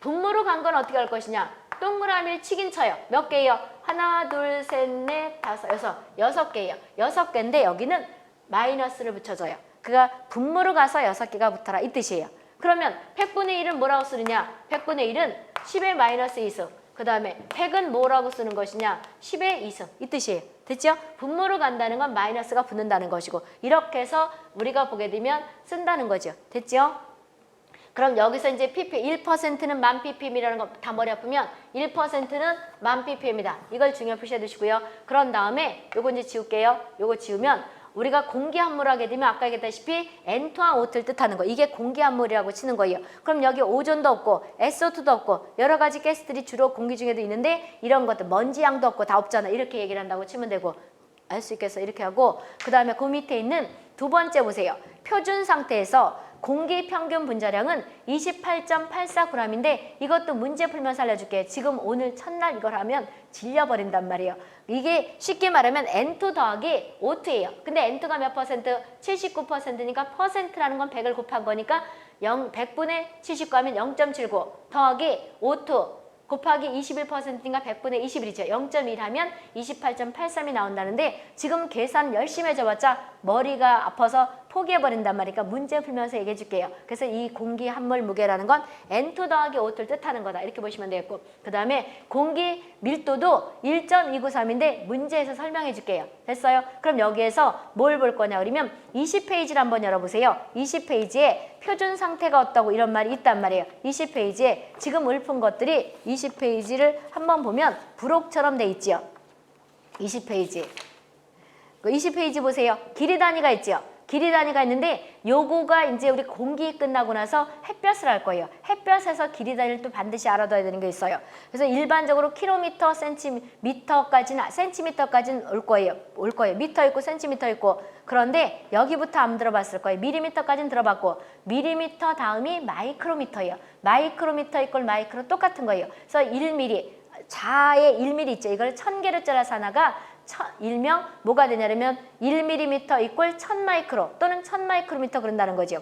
분모로 간 건 어떻게 할 것이냐? 동그라미를 치긴 쳐요. 몇 개예요? 하나, 둘, 셋, 넷, 다섯, 여섯 개예요. 6개인데 여기는 마이너스를 붙여줘요. 그가 분모로 가서 6개가 붙어라 이 뜻이에요. 그러면 100분의 1은 뭐라고 쓰느냐? 100분의 1은 10의 마이너스 2승. 그 다음에 100은 뭐라고 쓰는 것이냐? 10의 2승. 이 뜻이에요. 됐죠? 분모로 간다는 건 마이너스가 붙는다는 것이고 이렇게 해서 우리가 보게 되면 쓴다는 거죠. 됐죠? 그럼 여기서 이제 ppm 1%는 10,000 ppm이라는 거 다 머리 아프면 1%는 10,000 ppm이다. 이걸 중요히 표시해 두시고요. 그런 다음에 요거 이제 지울게요. 요거 지우면 우리가 공기함물 하게 되면 아까 얘기했다시피 N2와 O2를 뜻하는 거. 이게 공기함물이라고 치는 거예요. 그럼 여기 오존도 없고 SO2도 없고 여러 가지 가스들이 주로 공기 중에도 있는데 이런 것들 먼지 양도 없고 다 없잖아. 이렇게 얘기를 한다고 치면 되고 알 수 있겠어. 이렇게 하고 그 다음에 그 밑에 있는 두 번째 보세요. 표준 상태에서 공기 평균 분자량은 28.84g인데 이것도 문제 풀면서 알려줄게. 지금 오늘 첫날 이걸 하면 질려버린단 말이에요. 이게 쉽게 말하면 N2 더하기 O2예요. 근데 N2가 몇 퍼센트? 79%니까 퍼센트라는 건 100을 곱한 거니까 100분의 79 하면 0.79 더하기 O2 곱하기 21%인가 100분의 21이죠. 0.1 하면 28.83이 나온다는데 지금 계산 열심히 해줘봤자 머리가 아파서 포기해버린단 말이니까 문제 풀면서 얘기해 줄게요. 그래서 이 공기 함몰 무게라는 건 N2 더하기 O2를 뜻하는 거다. 이렇게 보시면 되겠고 그 다음에 공기 밀도도 1.293인데 문제에서 설명해 줄게요. 됐어요? 그럼 여기에서 뭘 볼 거냐 그러면 20페이지를 한번 열어보세요. 20페이지에 표준 상태가 어떻다고 이런 말이 있단 말이에요. 20페이지에 지금 읊은 것들이 20페이지를 한번 보면 부록처럼 돼 있지요. 20페이지. 20페이지 보세요. 길이 단위가 있죠. 길이 단위가 있는데 요거가 이제 우리 공기 끝나고 나서 햇볕을 할 거예요. 햇볕에서 길이 단위를 또 반드시 알아둬야 되는 게 있어요. 그래서 일반적으로 킬로미터, 센티미터까지는 올 거예요. 미터 있고 센티미터 있고. 그런데 여기부터 안 들어봤을 거예요. 밀리미터까지는 들어봤고 밀리미터 다음이 마이크로미터예요. 마이크로미터 이꼴 마이크로 똑같은 거예요. 그래서 1mm, 자의 1mm 있죠. 이걸 1000개를 잘라서 하나가 일명 뭐가 되냐면 1mm 이꼴 1000마이크로 또는 1000마이크로미터 그런다는 거죠.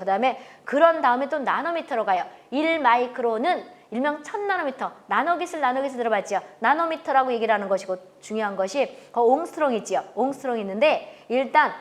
그런 다음에 또 나노미터로 가요. 1마이크로는 일명 1000나노미터. 나노기술 들어봤죠? 나노미터라고 얘기를 하는 것이고 중요한 것이 옹스트롱 있지요. 옹스트롱 있는데 일단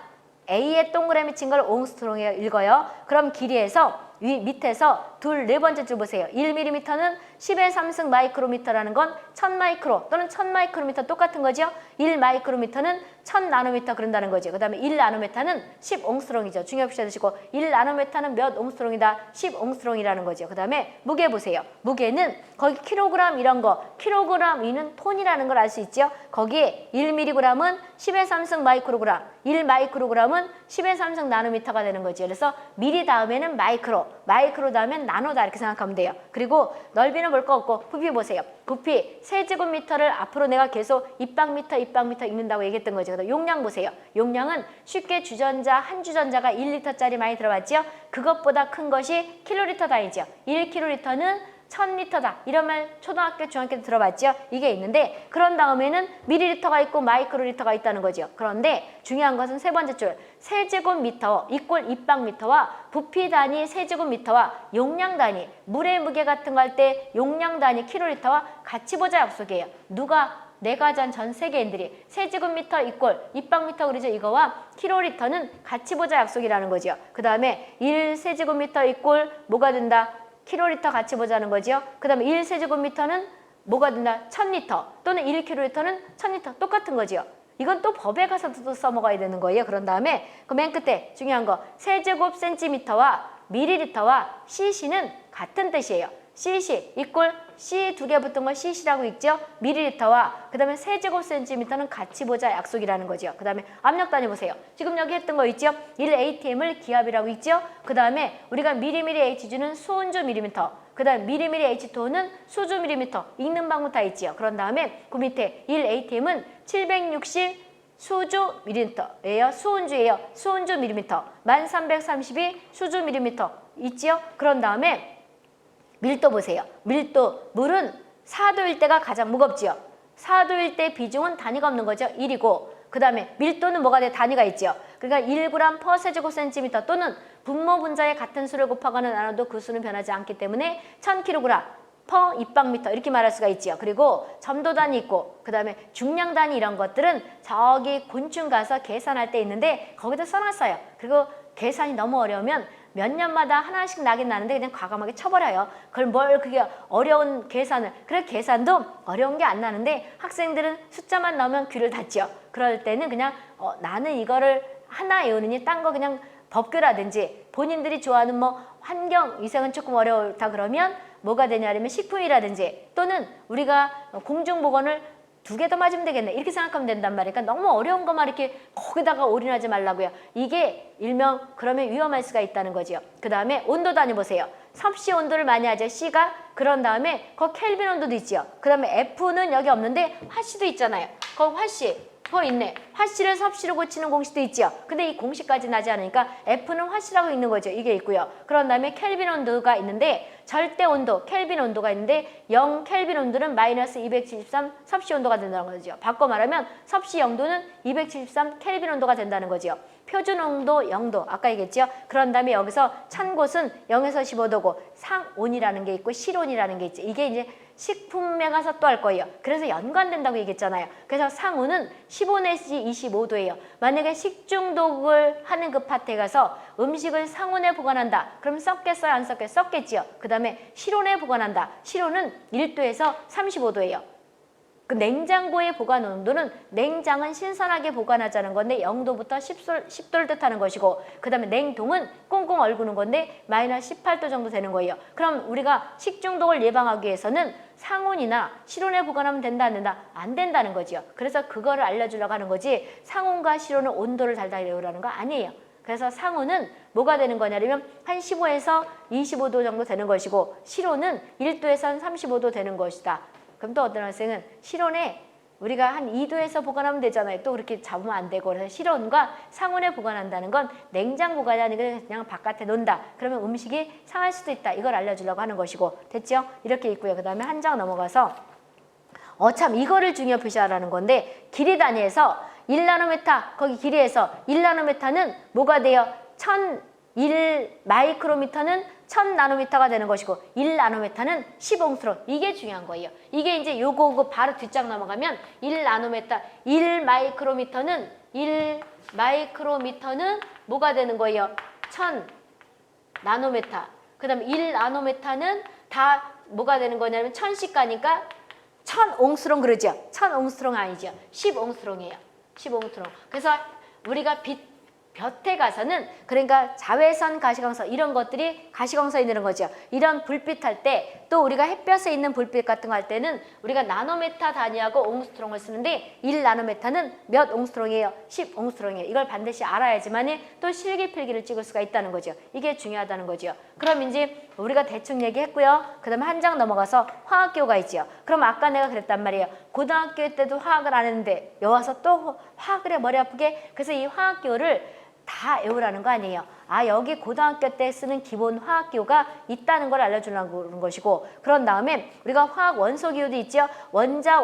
A에 동그라미 친 걸 옹스트롱이라고 읽어요. 그럼 길이에서 밑에서 네 번째 줄 보세요. 1mm는 10의 3승 마이크로미터라는 건 1000마이크로 또는 1000마이크로미터 똑같은 거죠. 1마이크로미터는 1000나노미터 그런다는 거죠. 그 다음에 1나노미터는 10옹스트롱이죠. 중요시 해두시고 1나노미터는 몇 옹스트롱이다? 10옹스트롱이라는 거죠. 그 다음에 무게 보세요. 무게는 거기 킬로그램 이런 거, 킬로그램 이는 톤이라는 걸 알 수 있죠. 거기에 1mg은 10의 3승 마이크로그램, 1마이크로그램은 10의 3승 나노미터가 되는 거죠. 그래서 미리 다음에는 마이크로 다음엔 나노다 이렇게 생각하면 돼요. 그리고 넓이는 볼 거 없고 부피 보세요. 부피 세제곱미터를 앞으로 내가 계속 입방미터 읽는다고 얘기했던 거죠. 그래서 용량 보세요. 용량은 쉽게 한 주전자가 1리터짜리 많이 들어봤죠. 그것보다 큰 것이 킬로리터 단위죠. 1킬로리터는 1000리터다. 이런 말 초등학교, 중학교 때 들어봤죠? 이게 있는데 그런 다음에는 미리리터가 있고 마이크로리터가 있다는 거죠. 그런데 중요한 것은 세 번째 줄. 세제곱미터 이꼴 입방미터와 부피 단위 세제곱미터와 용량 단위, 물의 무게 같은 거 할 때 용량 단위 킬로리터와 같이 보자 약속이에요. 내가 잔 전 세계인들이 세제곱미터 이꼴 입방미터 그러죠. 이거와 킬로리터는 같이 보자 약속이라는 거죠. 그 다음에 1세제곱미터 이꼴 뭐가 된다? 킬로리터 같이 보자는 거죠. 그 다음에 1세제곱미터는 뭐가 된다? 1000리터 또는 1킬로리터는 1000리터 똑같은 거죠. 이건 또 법에 가서도 써먹어야 되는 거예요. 그런 다음에 그 맨 끝에 중요한 거 세제곱 센티미터와 미리리터와 cc는 같은 뜻이에요. cc 이꼴 C 두 개 붙은 걸 cc라고 읽죠. 미리리터와 그 다음에 세제곱 센티미터는 같이 보자 약속이라는 거죠. 그 다음에 압력 단위 보세요. 지금 여기 했던 거 있죠. 1atm을 기압이라고 읽죠. 그 다음에 우리가 미리미리 hg는 수온주 미리미터, 그 다음 미리미리 h2는 수주 미리미터 읽는 방법 다 있지요. 그런 다음에 그 밑에 1atm은 760 수주 미리미터예요. 수온주예요. 수온주 미리미터 1332 수주 미리미터 있지요. 그런 다음에 밀도 보세요. 밀도, 물은 4도일 때가 가장 무겁지요. 4도일 때 비중은 단위가 없는 거죠. 1이고 그 다음에 밀도는 뭐가 돼? 단위가 있죠. 그러니까 1g per 세제곱센티미터 또는 분모 분자의 같은 수를 곱하거나 나눠도 그 수는 변하지 않기 때문에 1000kg per 입방미터 이렇게 말할 수가 있지요. 그리고 점도 단위 있고 그 다음에 중량 단위 이런 것들은 저기 곤충 가서 계산할 때 있는데 거기다 써놨어요. 그리고 계산이 너무 어려우면 몇 년마다 하나씩 나긴 나는데 그냥 과감하게 쳐버려요. 그걸 그게 어려운 계산을. 그래 계산도 어려운 게 안 나는데 학생들은 숫자만 넣으면 귀를 닫죠. 그럴 때는 그냥 나는 이거를 하나 외우느니 딴 거 그냥 법규라든지 본인들이 좋아하는 뭐 환경, 위생은 조금 어렵다 그러면 뭐가 되냐면 식품이라든지 또는 우리가 공중보건을 2개 더 맞으면 되겠네 이렇게 생각하면 된단 말이에요. 그러니까 너무 어려운 것만 이렇게 거기다가 올인하지 말라고요. 이게 일명 그러면 위험할 수가 있다는 거죠. 그 다음에 온도 단위 보세요. 섭씨 온도를 많이 하죠. C가. 그런 다음에 거 켈빈 온도도 있지요. 그 다음에 F는 여기 없는데 화씨도 있잖아요. 거기 화씨. 그거 있네. 화씨를 섭씨로 고치는 공식도 있죠. 근데 이 공식까지 나지 않으니까 F는 화씨라고 읽는 거죠. 이게 있고요. 그런 다음에 켈빈 온도가 있는데 절대 온도, 켈빈 온도가 있는데 0 켈빈 온도는 마이너스 273 섭씨 온도가 된다는 거죠. 바꿔 말하면 섭씨 0도는 273 켈빈 온도가 된다는 거죠. 표준 온도 0도 아까 얘기했죠. 그런 다음에 여기서 찬 곳은 0에서 15도고 상온이라는 게 있고 실온이라는 게 있죠. 이게 이제 식품에 가서 또 할 거예요. 그래서 연관된다고 얘기했잖아요. 그래서 상온은 15 내지 25도예요. 만약에 식중독을 하는 그 파트에 가서 음식을 상온에 보관한다. 그럼 썩겠어요? 안 썩겠어요? 썩겠지요. 그 다음에 실온에 보관한다. 실온은 1도에서 35도예요. 그 냉장고의 보관 온도는 냉장은 신선하게 보관하자는 건데 0도부터 10도를 뜻하는 것이고 그 다음에 냉동은 꽁꽁 얼구는 건데 마이너스 18도 정도 되는 거예요. 그럼 우리가 식중독을 예방하기 위해서는 상온이나 실온에 보관하면 된다 안 된다? 안 된다는 거죠. 그래서 그거를 알려주려고 하는 거지 상온과 실온은 온도를 달달히 외우라는 거 아니에요. 그래서 상온은 뭐가 되는 거냐면 한 15에서 25도 정도 되는 것이고 실온은 1도에서 한 35도 되는 것이다. 그럼 또 어떤 학생은 실온에 우리가 한 2도에서 보관하면 되잖아요. 또 그렇게 잡으면 안 되고. 그래서 실온과 상온에 보관한다는 건 냉장 보관이 아니고 그냥 바깥에 놓는다. 그러면 음식이 상할 수도 있다. 이걸 알려주려고 하는 것이고. 됐죠? 이렇게 있고요. 그 다음에 한 장 넘어가서 참 이거를 중요 표시하라는 건데 길이 단위에서 1나노메타 거기 길이에서 1나노메타는 뭐가 돼요? 1마이크로미터는 1000나노미터가 되는 것이고 1나노메타는 10옹스트롬. 이게 중요한 거예요. 이게 이제 요거 바로 뒷장 넘어가면 1나노메타 1마이크로미터는 뭐가 되는 거예요? 1000나노메타. 그 다음에 1나노메타는 다 뭐가 되는 거냐면 1000시가니까 1000옹스트롬 그러죠? 1000옹스트롬 아니죠? 10옹스트롬이에요. 10옹스트롬. 그래서 우리가 볕에 가서는 그러니까 자외선 가시광선 이런 것들이 가시광선이 되는 거죠. 이런 불빛 할 때 또 우리가 햇볕에 있는 불빛 같은 거 할 때는 우리가 나노메타 단위하고 옹스트롱을 쓰는데 1나노메타는 몇 옹스트롱이에요? 10옹스트롱이에요. 이걸 반드시 알아야지만 또 실기필기를 찍을 수가 있다는 거죠. 이게 중요하다는 거죠. 그럼 이제 우리가 대충 얘기했고요. 그 다음에 한 장 넘어가서 화학기호가 있죠. 그럼 아까 내가 그랬단 말이에요. 고등학교 때도 화학을 안 했는데 여와서 또 화학을 해 머리 아프게. 그래서 이 화학기호를 다 외우라는 거 아니에요. 여기 고등학교 때 쓰는 기본 화학기호가 있다는 걸 알려주려는 것이고 그런 다음에 우리가 화학 원소기호도 있죠. 원자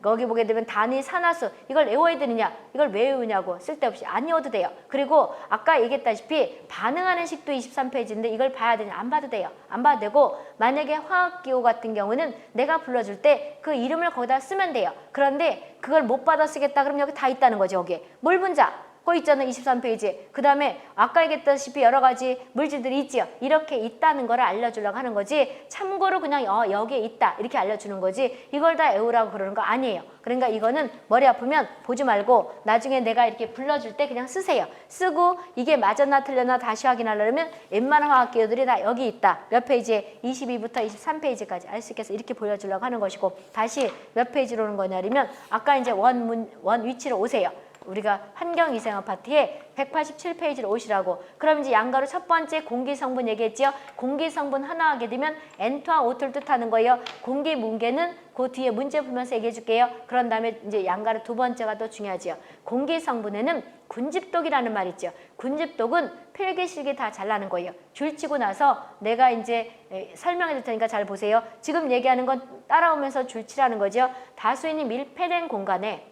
거기 보게 되면 단위, 산화수 이걸 외워야 되느냐 이걸 왜 외우냐고 쓸데없이 안 외워도 돼요. 그리고 아까 얘기했다시피 반응하는 식도 23페이지인데 이걸 봐야 되냐 안 봐도 돼요. 안 봐도 되고 만약에 화학기호 같은 경우는 내가 불러줄 때 그 이름을 거기다 쓰면 돼요. 그런데 그걸 못 받아 쓰겠다 그럼 여기 다 있다는 거죠. 여기에 물분자 거 있잖아요. 23페이지. 그 다음에 아까 얘기했다시피 여러 가지 물질들이 있지요. 이렇게 있다는 걸 알려주려고 하는 거지 참고로 그냥 여기에 있다 이렇게 알려주는 거지 이걸 다 외우라고 그러는 거 아니에요. 그러니까 이거는 머리 아프면 보지 말고 나중에 내가 이렇게 불러줄 때 그냥 쓰세요. 쓰고 이게 맞았나 틀렸나 다시 확인하려면 웬만한 화학기호들이 다 여기 있다. 몇 페이지에 22부터 23페이지까지 알 수 있겠어. 이렇게 보여주려고 하는 것이고 다시 몇 페이지로 오는 거냐면 아까 이제 원 위치로 오세요. 우리가 환경위생학 파트에 187페이지로 오시라고. 그럼 이제 양가로 첫 번째 공기성분 얘기했죠. 공기성분 하나 하게 되면 N2와 O2를 뜻하는 거예요. 공기 뭉개는 그 뒤에 문제 풀면서 얘기해 줄게요. 그런 다음에 이제 양가로 두 번째가 더 중요하죠. 공기성분에는 군집독이라는 말 있죠. 군집독은 필기실기 다 잘나는 거예요. 줄치고 나서 내가 이제 설명해 줄 테니까 잘 보세요. 지금 얘기하는 건 따라오면서 줄치라는 거죠. 다수인이 밀폐된 공간에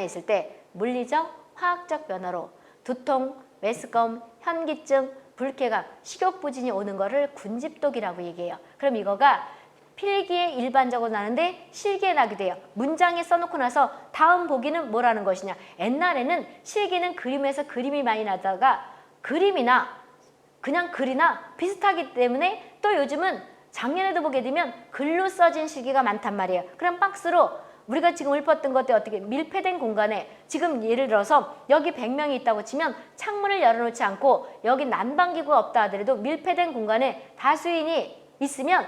있을 때 물리적, 화학적 변화로 두통, 메스꺼움, 현기증, 불쾌감, 식욕부진이 오는 거를 군집독이라고 얘기해요. 그럼 이거가 필기에 일반적으로 나는데 실기에 나게 돼요. 문장에 써놓고 나서 다음 보기는 뭐라는 것이냐. 옛날에는 실기는 그림에서 그림이 많이 나다가 그림이나 그냥 글이나 비슷하기 때문에 또 요즘은 작년에도 보게 되면 글로 써진 실기가 많단 말이에요. 그럼 박스로 우리가 지금 읊었던 것들 어떻게 밀폐된 공간에 지금 예를 들어서 여기 100명이 있다고 치면 창문을 열어놓지 않고 여기 난방기구가 없다 하더라도 밀폐된 공간에 다수인이 있으면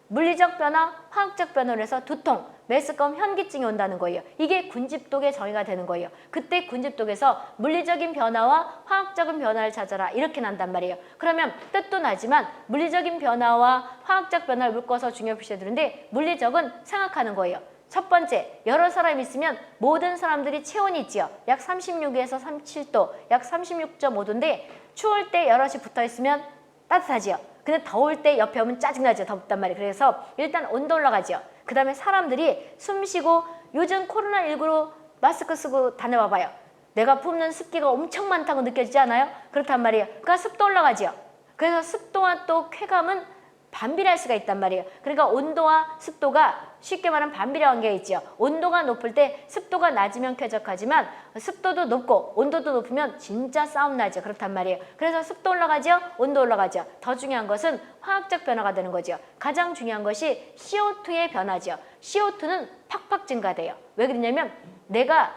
물리적 변화, 화학적 변화로 해서 두통, 메스꺼움, 현기증이 온다는 거예요. 이게 군집독의 정의가 되는 거예요. 그때 군집독에서 물리적인 변화와 화학적인 변화를 찾아라 이렇게 난단 말이에요. 그러면 뜻도 나지만 물리적인 변화와 화학적 변화를 묶어서 중요 표시해 두는데 물리적은 생각하는 거예요. 첫 번째, 여러 사람이 있으면 모든 사람들이 체온이 있지요. 약 36에서 37도, 약 36.5도인데 추울 때 여럿이 붙어 있으면 따뜻하지요. 근데 더울 때 옆에 오면 짜증나죠. 덥단 말이에요. 그래서 일단 온도 올라가죠. 그 다음에 사람들이 숨 쉬고 요즘 코로나19로 마스크 쓰고 다녀봐봐요. 내가 품는 습기가 엄청 많다고 느껴지지 않아요? 그렇단 말이에요. 그러니까 습도 올라가죠. 그래서 습도와 또 쾌감은 반비례할 수가 있단 말이에요. 그러니까 온도와 습도가 쉽게 말하면 반비례 관계가 있죠. 온도가 높을 때 습도가 낮으면 쾌적하지만 습도도 높고 온도도 높으면 진짜 싸움 나죠. 그렇단 말이에요. 그래서 습도 올라가죠. 온도 올라가죠. 더 중요한 것은 화학적 변화가 되는 거죠. 가장 중요한 것이 CO2의 변화죠. CO2는 팍팍 증가돼요. 왜 그러냐면 내가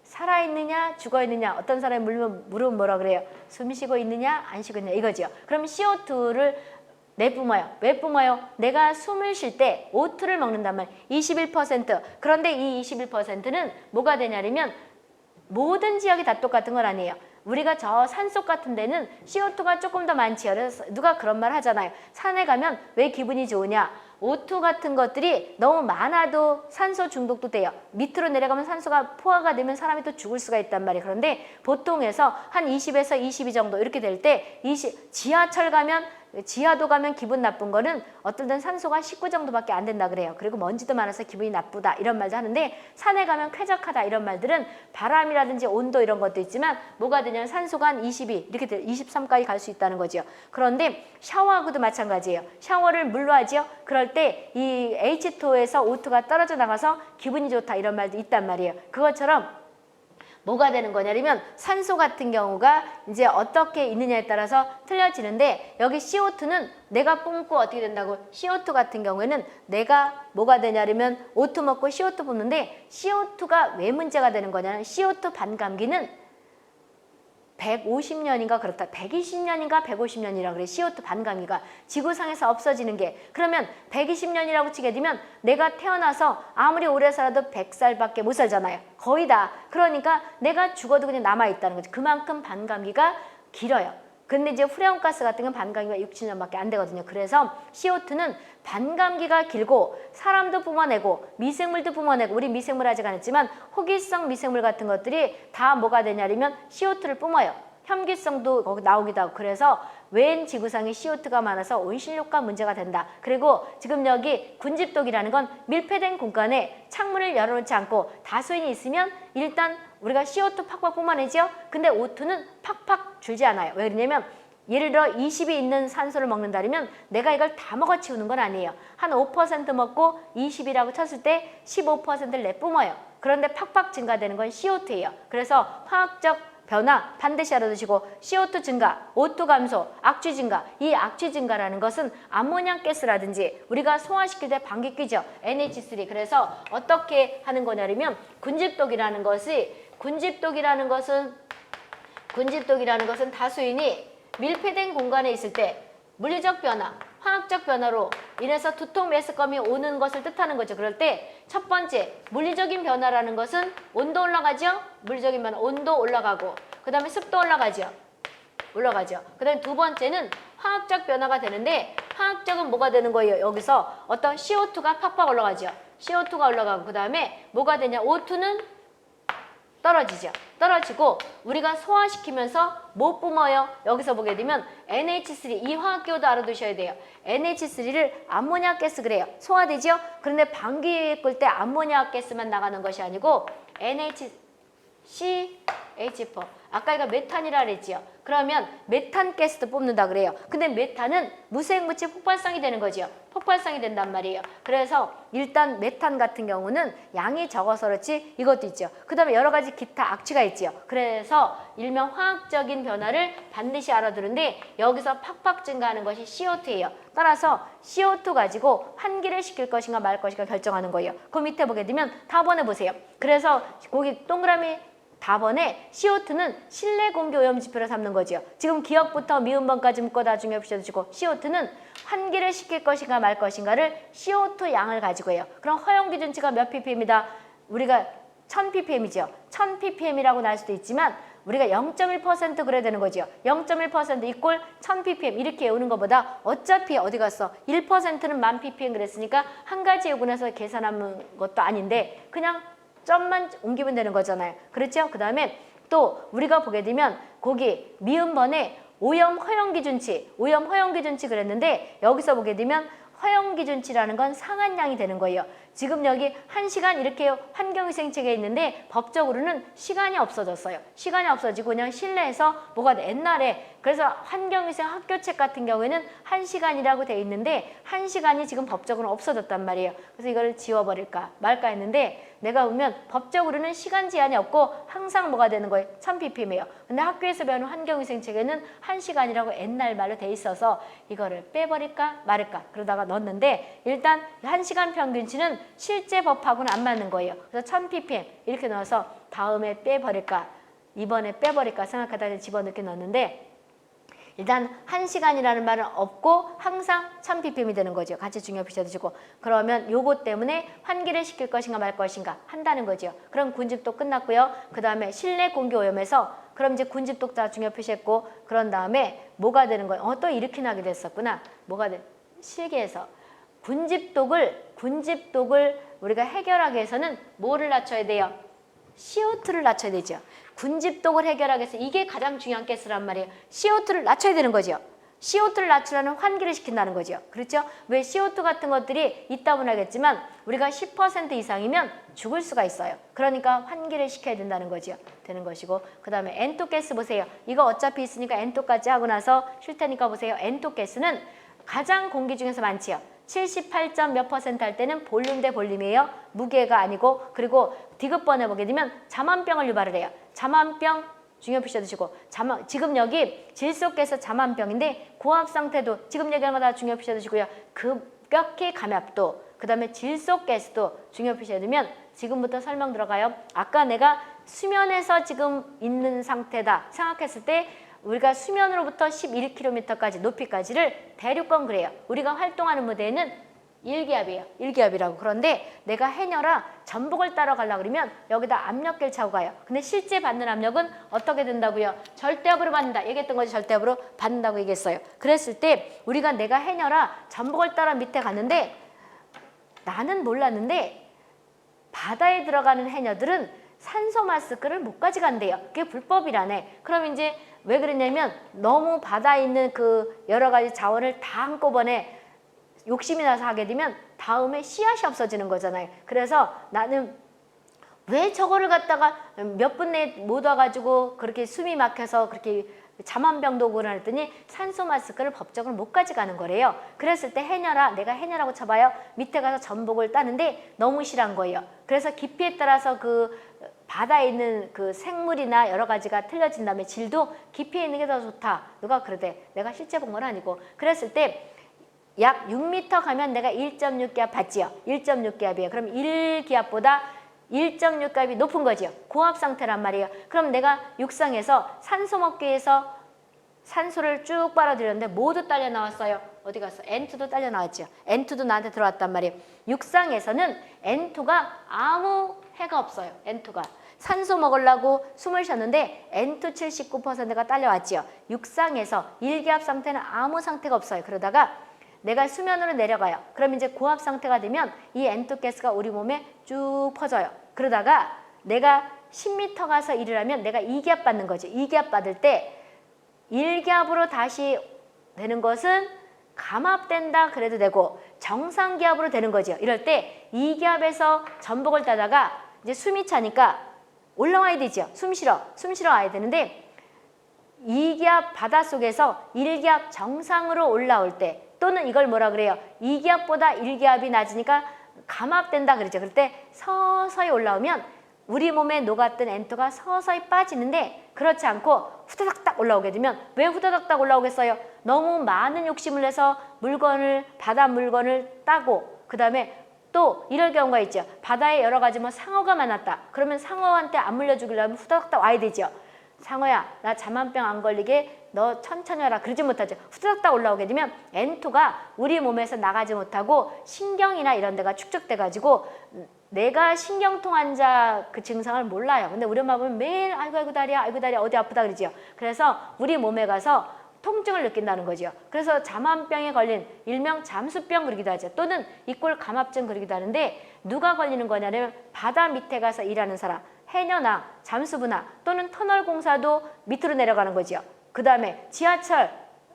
살아있느냐 죽어있느냐 어떤 사람이 물으면 뭐라 그래요? 숨 쉬고 있느냐 안 쉬고 있느냐 이거죠. 그럼 CO2를 내뿜어요. 왜 뿜어요? 내가 숨을 쉴 때 O2를 먹는단 말이에요. 21%. 그런데 이 21%는 뭐가 되냐면 모든 지역이 다 똑같은 건 아니에요. 우리가 저 산속 같은 데는 CO2가 조금 더 많지요. 그래서 누가 그런 말 하잖아요. 산에 가면 왜 기분이 좋으냐? O2 같은 것들이 너무 많아도 산소 중독도 돼요. 밑으로 내려가면 산소가 포화가 되면 사람이 또 죽을 수가 있단 말이에요. 그런데 보통에서 한 20에서 22 정도 이렇게 될 때 지하철 가면 지하도 가면 기분 나쁜 거는 어떨 땐 산소가 19 정도밖에 안 된다 그래요. 그리고 먼지도 많아서 기분이 나쁘다 이런 말도 하는데 산에 가면 쾌적하다 이런 말들은 바람이라든지 온도 이런 것도 있지만 뭐가 되냐면 산소가 한 22 이렇게 23까지 갈 수 있다는 거죠. 그런데 샤워하고도 마찬가지예요. 샤워를 물로 하죠. 그럴 때 이 H2에서 O2가 떨어져 나가서 기분이 좋다 이런 말도 있단 말이에요. 그것처럼 뭐가 되는 거냐면 산소 같은 경우가 이제 어떻게 있느냐에 따라서 틀려지는데 여기 CO2는 내가 뿜고 어떻게 된다고 CO2 같은 경우에는 내가 뭐가 되냐면 O2 먹고 CO2 뿜는데 CO2가 왜 문제가 되는 거냐면 CO2 반감기는 150년인가 그렇다. 120년인가 150년이라 그래. CO2 반감기가 지구상에서 없어지는 게. 그러면 120년이라고 치게 되면 내가 태어나서 아무리 오래 살아도 100살밖에 못 살잖아요. 거의 다. 그러니까 내가 죽어도 그냥 남아있다는 거죠. 그만큼 반감기가 길어요. 근데 이제 프레온가스 같은 건 반감기가 6, 7년밖에 안 되거든요. 그래서 CO2는 반감기가 길고 사람도 뿜어내고 미생물도 뿜어내고 우리 미생물 아직 안 했지만 호기성 미생물 같은 것들이 다 뭐가 되냐면 CO2를 뿜어요. 혐기성도 거기 나오기도 하고 그래서 웬 지구상에 CO2가 많아서 온실효과 문제가 된다. 그리고 지금 여기 군집독이라는 건 밀폐된 공간에 창문을 열어놓지 않고 다수인이 있으면 일단 우리가 CO2 팍팍 뿜어내죠. 근데 O2는 팍팍 줄지 않아요. 왜 그러냐면 예를 들어 20이 있는 산소를 먹는다면 내가 이걸 다 먹어치우는 건 아니에요. 한 5% 먹고 20이라고 쳤을 때 15%를 내뿜어요. 그런데 팍팍 증가되는 건 CO2예요. 그래서 화학적 변화 반드시 알아두시고 CO2 증가, O2 감소, 악취 증가. 이 악취 증가라는 것은 암모니아 가스라든지 우리가 소화시킬 때 방귀뀌죠. NH3. 그래서 어떻게 하는 거냐면 군집독이라는 것은 다수인이 밀폐된 공간에 있을 때 물리적 변화, 화학적 변화로 인해서 두통 메스꺼움이 오는 것을 뜻하는 거죠. 그럴 때 첫 번째 물리적인 변화라는 것은 온도 올라가죠. 물리적인 변화 온도 올라가고 그 다음에 습도 올라가죠. 그 다음에 두 번째는 화학적 변화가 되는데 화학적은 뭐가 되는 거예요? 여기서 어떤 CO2가 팍팍 올라가죠. CO2가 올라가고 그 다음에 뭐가 되냐? O2는 떨어지죠. 떨어지고 우리가 소화시키면서 못 뿜어요. 여기서 보게 되면 NH3 이 화학기호도 알아두셔야 돼요. NH3를 암모니아 가스 그래요. 소화되죠. 그런데 방귀 꿀 때 암모니아 가스만 나가는 것이 아니고 NH4 아까 이거 메탄이라 그랬지요. 그러면 메탄 가스도 뽑는다 그래요. 근데 메탄은 무생물질 폭발성이 되는 거죠. 폭발성이 된단 말이에요. 그래서 일단 메탄 같은 경우는 양이 적어서 그렇지 이것도 있죠. 그 다음에 여러 가지 기타 악취가 있죠. 그래서 일명 화학적인 변화를 반드시 알아두는데 여기서 팍팍 증가하는 것이 CO2예요. 따라서 CO2 가지고 환기를 시킬 것인가 말 것인가 결정하는 거예요. 그 밑에 보게 되면 답원해 보세요. 그래서 거기 동그라미 답원에 CO2는 실내 공기 오염 지표로 삼는 거죠. 지금 기억부터 미음번까지 묶어 나중에 붙여주시고 CO2는 환기를 시킬 것인가 말 것인가를 CO2 양을 가지고 해요. 그럼 허용 기준치가 몇 ppm이다? 우리가 1000ppm이죠. 1000ppm이라고 날 수도 있지만 우리가 0.1% 그래야 되는 거죠. 0.1% 이꼴 1000ppm 이렇게 외우는 것보다 어차피 어디 갔어? 1%는 1000ppm 그랬으니까 한 가지 외우고나서 계산하는 것도 아닌데 그냥 점만 옮기면 되는 거잖아요. 그렇죠? 그 다음에 또 우리가 보게 되면 거기 미음번에 오염 허용 기준치 그랬는데 여기서 보게 되면 허용 기준치라는 건 상한량이 되는 거예요. 지금 여기 1시간 이렇게 환경위생책에 있는데 법적으로는 시간이 없어졌어요. 시간이 없어지고 그냥 실내에서 뭐가 돼? 옛날에 그래서 환경위생 학교책 같은 경우에는 1시간이라고 돼 있는데 1시간이 지금 법적으로 없어졌단 말이에요. 그래서 이거를 지워버릴까 말까 했는데 내가 보면 법적으로는 시간 제한이 없고 항상 뭐가 되는 거예요? 1000ppm이에요. 근데 학교에서 배우는 환경위생책에는 1시간이라고 옛날 말로 돼 있어서 이거를 빼버릴까 말을까 그러다가 넣었는데 일단 1시간 평균치는 실제 법하고는 안 맞는 거예요. 그래서 1000ppm 이렇게 넣어서 다음에 빼버릴까 이번에 빼버릴까 생각하다가 집어넣게 넣었는데 일단 1시간이라는 말은 없고 항상 1000ppm이 되는 거죠. 같이 중요표시해 주시고 그러면 요거 때문에 환기를 시킬 것인가 말 것인가 한다는 거죠. 그럼 군집도 끝났고요. 그 다음에 실내 공기 오염에서 그럼 이제 군집독 다 중요표시했고 그런 다음에 뭐가 되는 거예요? 또 이렇게 나게 됐었구나. 뭐가 돼? 실계에서 군집독을 우리가 해결하기 위해서는 뭐를 낮춰야 돼요? CO2를 낮춰야 되죠. 군집독을 해결하기 위해서 이게 가장 중요한 가스란 말이에요. CO2를 낮춰야 되는 거죠. CO2를 낮추려는 환기를 시킨다는 거죠. 그렇죠? 왜 CO2 같은 것들이 있다고는 하겠지만 우리가 10% 이상이면 죽을 수가 있어요. 그러니까 환기를 시켜야 된다는 거죠. 되는 것이고 그 다음에 N2 가스 보세요. 이거 어차피 있으니까 N2까지 하고 나서 쉴 테니까 보세요. N2 가스는 가장 공기 중에서 많지요. 78점 몇 % 할 때는 볼륨 대 볼륨이에요. 무게가 아니고 그리고 디귿번에 보게 되면 잠만병을 유발을 해요. 잠만병 중요 표시해 두시고 지금 여기 질소가스 잠만병인데 고압 상태도 지금 얘기하는 거 다 중요 표시해 두시고요. 급격히 감압도 그 다음에 질소가스도 중요 표시해 두면 지금부터 설명 들어가요. 아까 내가 수면에서 지금 있는 상태다 생각했을 때 우리가 수면으로부터 11km까지 높이까지를 대륙권 그래요. 우리가 활동하는 무대에는 1기압이에요. 1기압이라고. 그런데 내가 해녀라 전복을 따러 가려고 그러면 여기다 압력계를 차고 가요. 근데 실제 받는 압력은 어떻게 된다고요? 절대압으로 받는다. 얘기했던 거지. 절대압으로 받는다고 얘기했어요. 그랬을 때 우리가 내가 해녀라 전복을 따라 밑에 갔는데 나는 몰랐는데 바다에 들어가는 해녀들은 산소 마스크를 못 가져간대요. 그게 불법이라네. 그럼 이제 왜 그러냐면 너무 바다에 있는 그 여러 가지 자원을 다 한꺼번에 욕심이 나서 하게 되면 다음에 씨앗이 없어지는 거잖아요. 그래서 나는 왜 저거를 갖다가 몇 분 내에 못 와가지고 그렇게 숨이 막혀서 그렇게 잠만병독을 했더니 산소 마스크를 법적으로 못 가져가는 거래요. 그랬을 때 해녀라, 내가 해녀라고 쳐봐요. 밑에 가서 전복을 따는데 너무 실한 거예요. 그래서 깊이에 따라서 그 바다에 있는 그 생물이나 여러 가지가 틀려진 다음에 질도 깊이에 있는 게 더 좋다. 누가 그러대. 내가 실제 본 건 아니고. 그랬을 때 약 6m 가면 내가 1.6기압 받지요. 1.6기압이에요. 그럼 1기압보다 1.6기압이 높은 거지요. 고압 상태란 말이에요. 그럼 내가 육상에서 산소 먹기 위해서 산소를 쭉 빨아들였는데 모두 딸려 나왔어요. 어디 갔어? N2도 딸려 나왔죠. N2도 나한테 들어왔단 말이에요. 육상에서는 N2가 아무 해가 없어요. N2가. 산소 먹으려고 숨을 쉬었는데 N2 79%가 딸려왔지요. 육상에서 1기압 상태는 아무 상태가 없어요. 그러다가 내가 수면으로 내려가요. 그럼 이제 고압 상태가 되면 이 N2 가스가 우리 몸에 쭉 퍼져요. 그러다가 내가 10m 가서 일을 하면 내가 2기압 받는 거죠. 2기압 받을 때 1기압으로 다시 되는 것은 감압된다 그래도 되고 정상기압으로 되는 거죠. 이럴 때 2기압에서 전복을 따다가 이제 숨이 차니까 올라와야 되죠. 숨 쉬러 와야 되는데 2기압 바닷속에서 1기압 정상으로 올라올 때 또는 이걸 뭐라 그래요? 2기압보다 1기압이 낮으니까 감압된다 그러죠. 그럴 때 서서히 올라오면 우리 몸에 녹았던 N2가 서서히 빠지는데 그렇지 않고 후다닥닥 올라오게 되면 왜 후다닥닥 올라오겠어요? 너무 많은 욕심을 내서 바다 물건을 따고 그 다음에 또 이럴 경우가 있죠. 바다에 여러 가지 뭐 상어가 많았다. 그러면 상어한테 안 물려주려면 후다닥닥 와야 되죠. 상어야 나 잠만병 안 걸리게 너 천천히 와라 그러지 못하죠. 후다닥 올라오게 되면 N2가 우리 몸에서 나가지 못하고 신경이나 이런 데가 축적돼 가지고 내가 신경통 환자 그 증상을 몰라요. 근데 우리 엄마 보면 매일 아이고 다리야 어디 아프다 그러지요. 그래서 우리 몸에 가서 통증을 느낀다는 거죠. 그래서 잠만병에 걸린 일명 잠수병 그러기도 하죠. 또는 이꼴 감압증 그러기도 하는데 누가 걸리는 거냐면 바다 밑에 가서 일하는 사람 해녀나 잠수부나 또는 터널 공사도 밑으로 내려가는 거죠. 그 다음에 지하철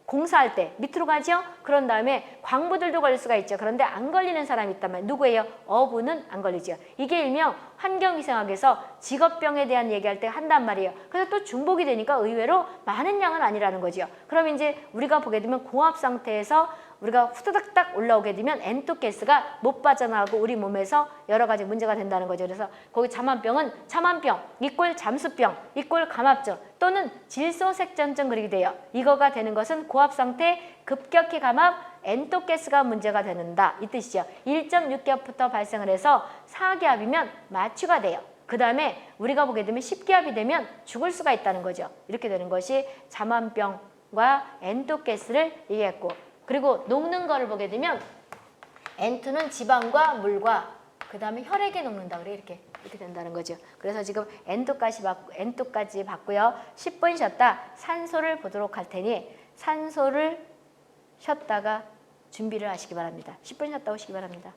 공사할 때 밑으로 가죠. 그런 다음에 광부들도 걸릴 수가 있죠. 그런데 안 걸리는 사람이 있단 말이에요. 누구예요? 어부는 안 걸리죠. 이게 일명 환경위생학에서 직업병에 대한 얘기할 때 한단 말이에요. 그래서 또 중복이 되니까 의외로 많은 양은 아니라는 거죠. 그럼 이제 우리가 보게 되면 고압 상태에서 우리가 후다닥닥 올라오게 되면 N2 가스가 못 빠져나가고 우리 몸에서 여러 가지 문제가 된다는 거죠. 그래서 거기 잠만병은 잠만병, 이꼴 잠수병, 이꼴 감압증 또는 질소색전증 그리게 돼요. 이거가 되는 것은 고압 상태 급격히 감압 N2 가스가 문제가 되는다. 이 뜻이죠. 1.6기압부터 발생을 해서 4기압이면 마취가 돼요. 그 다음에 우리가 보게 되면 10기압이 되면 죽을 수가 있다는 거죠. 이렇게 되는 것이 잠만병 N2가스를 얘기했고, 그리고 녹는 거를 보게 되면 N2는 지방과 물과 그 다음에 혈액에 녹는다 그래. 이렇게 된다는 거죠. 그래서 지금 N2까지 봤고요. 10분 쉬었다 산소를 보도록 할 테니 산소를 쉬었다가 준비를 하시기 바랍니다. 10분 쉬었다 오시기 바랍니다.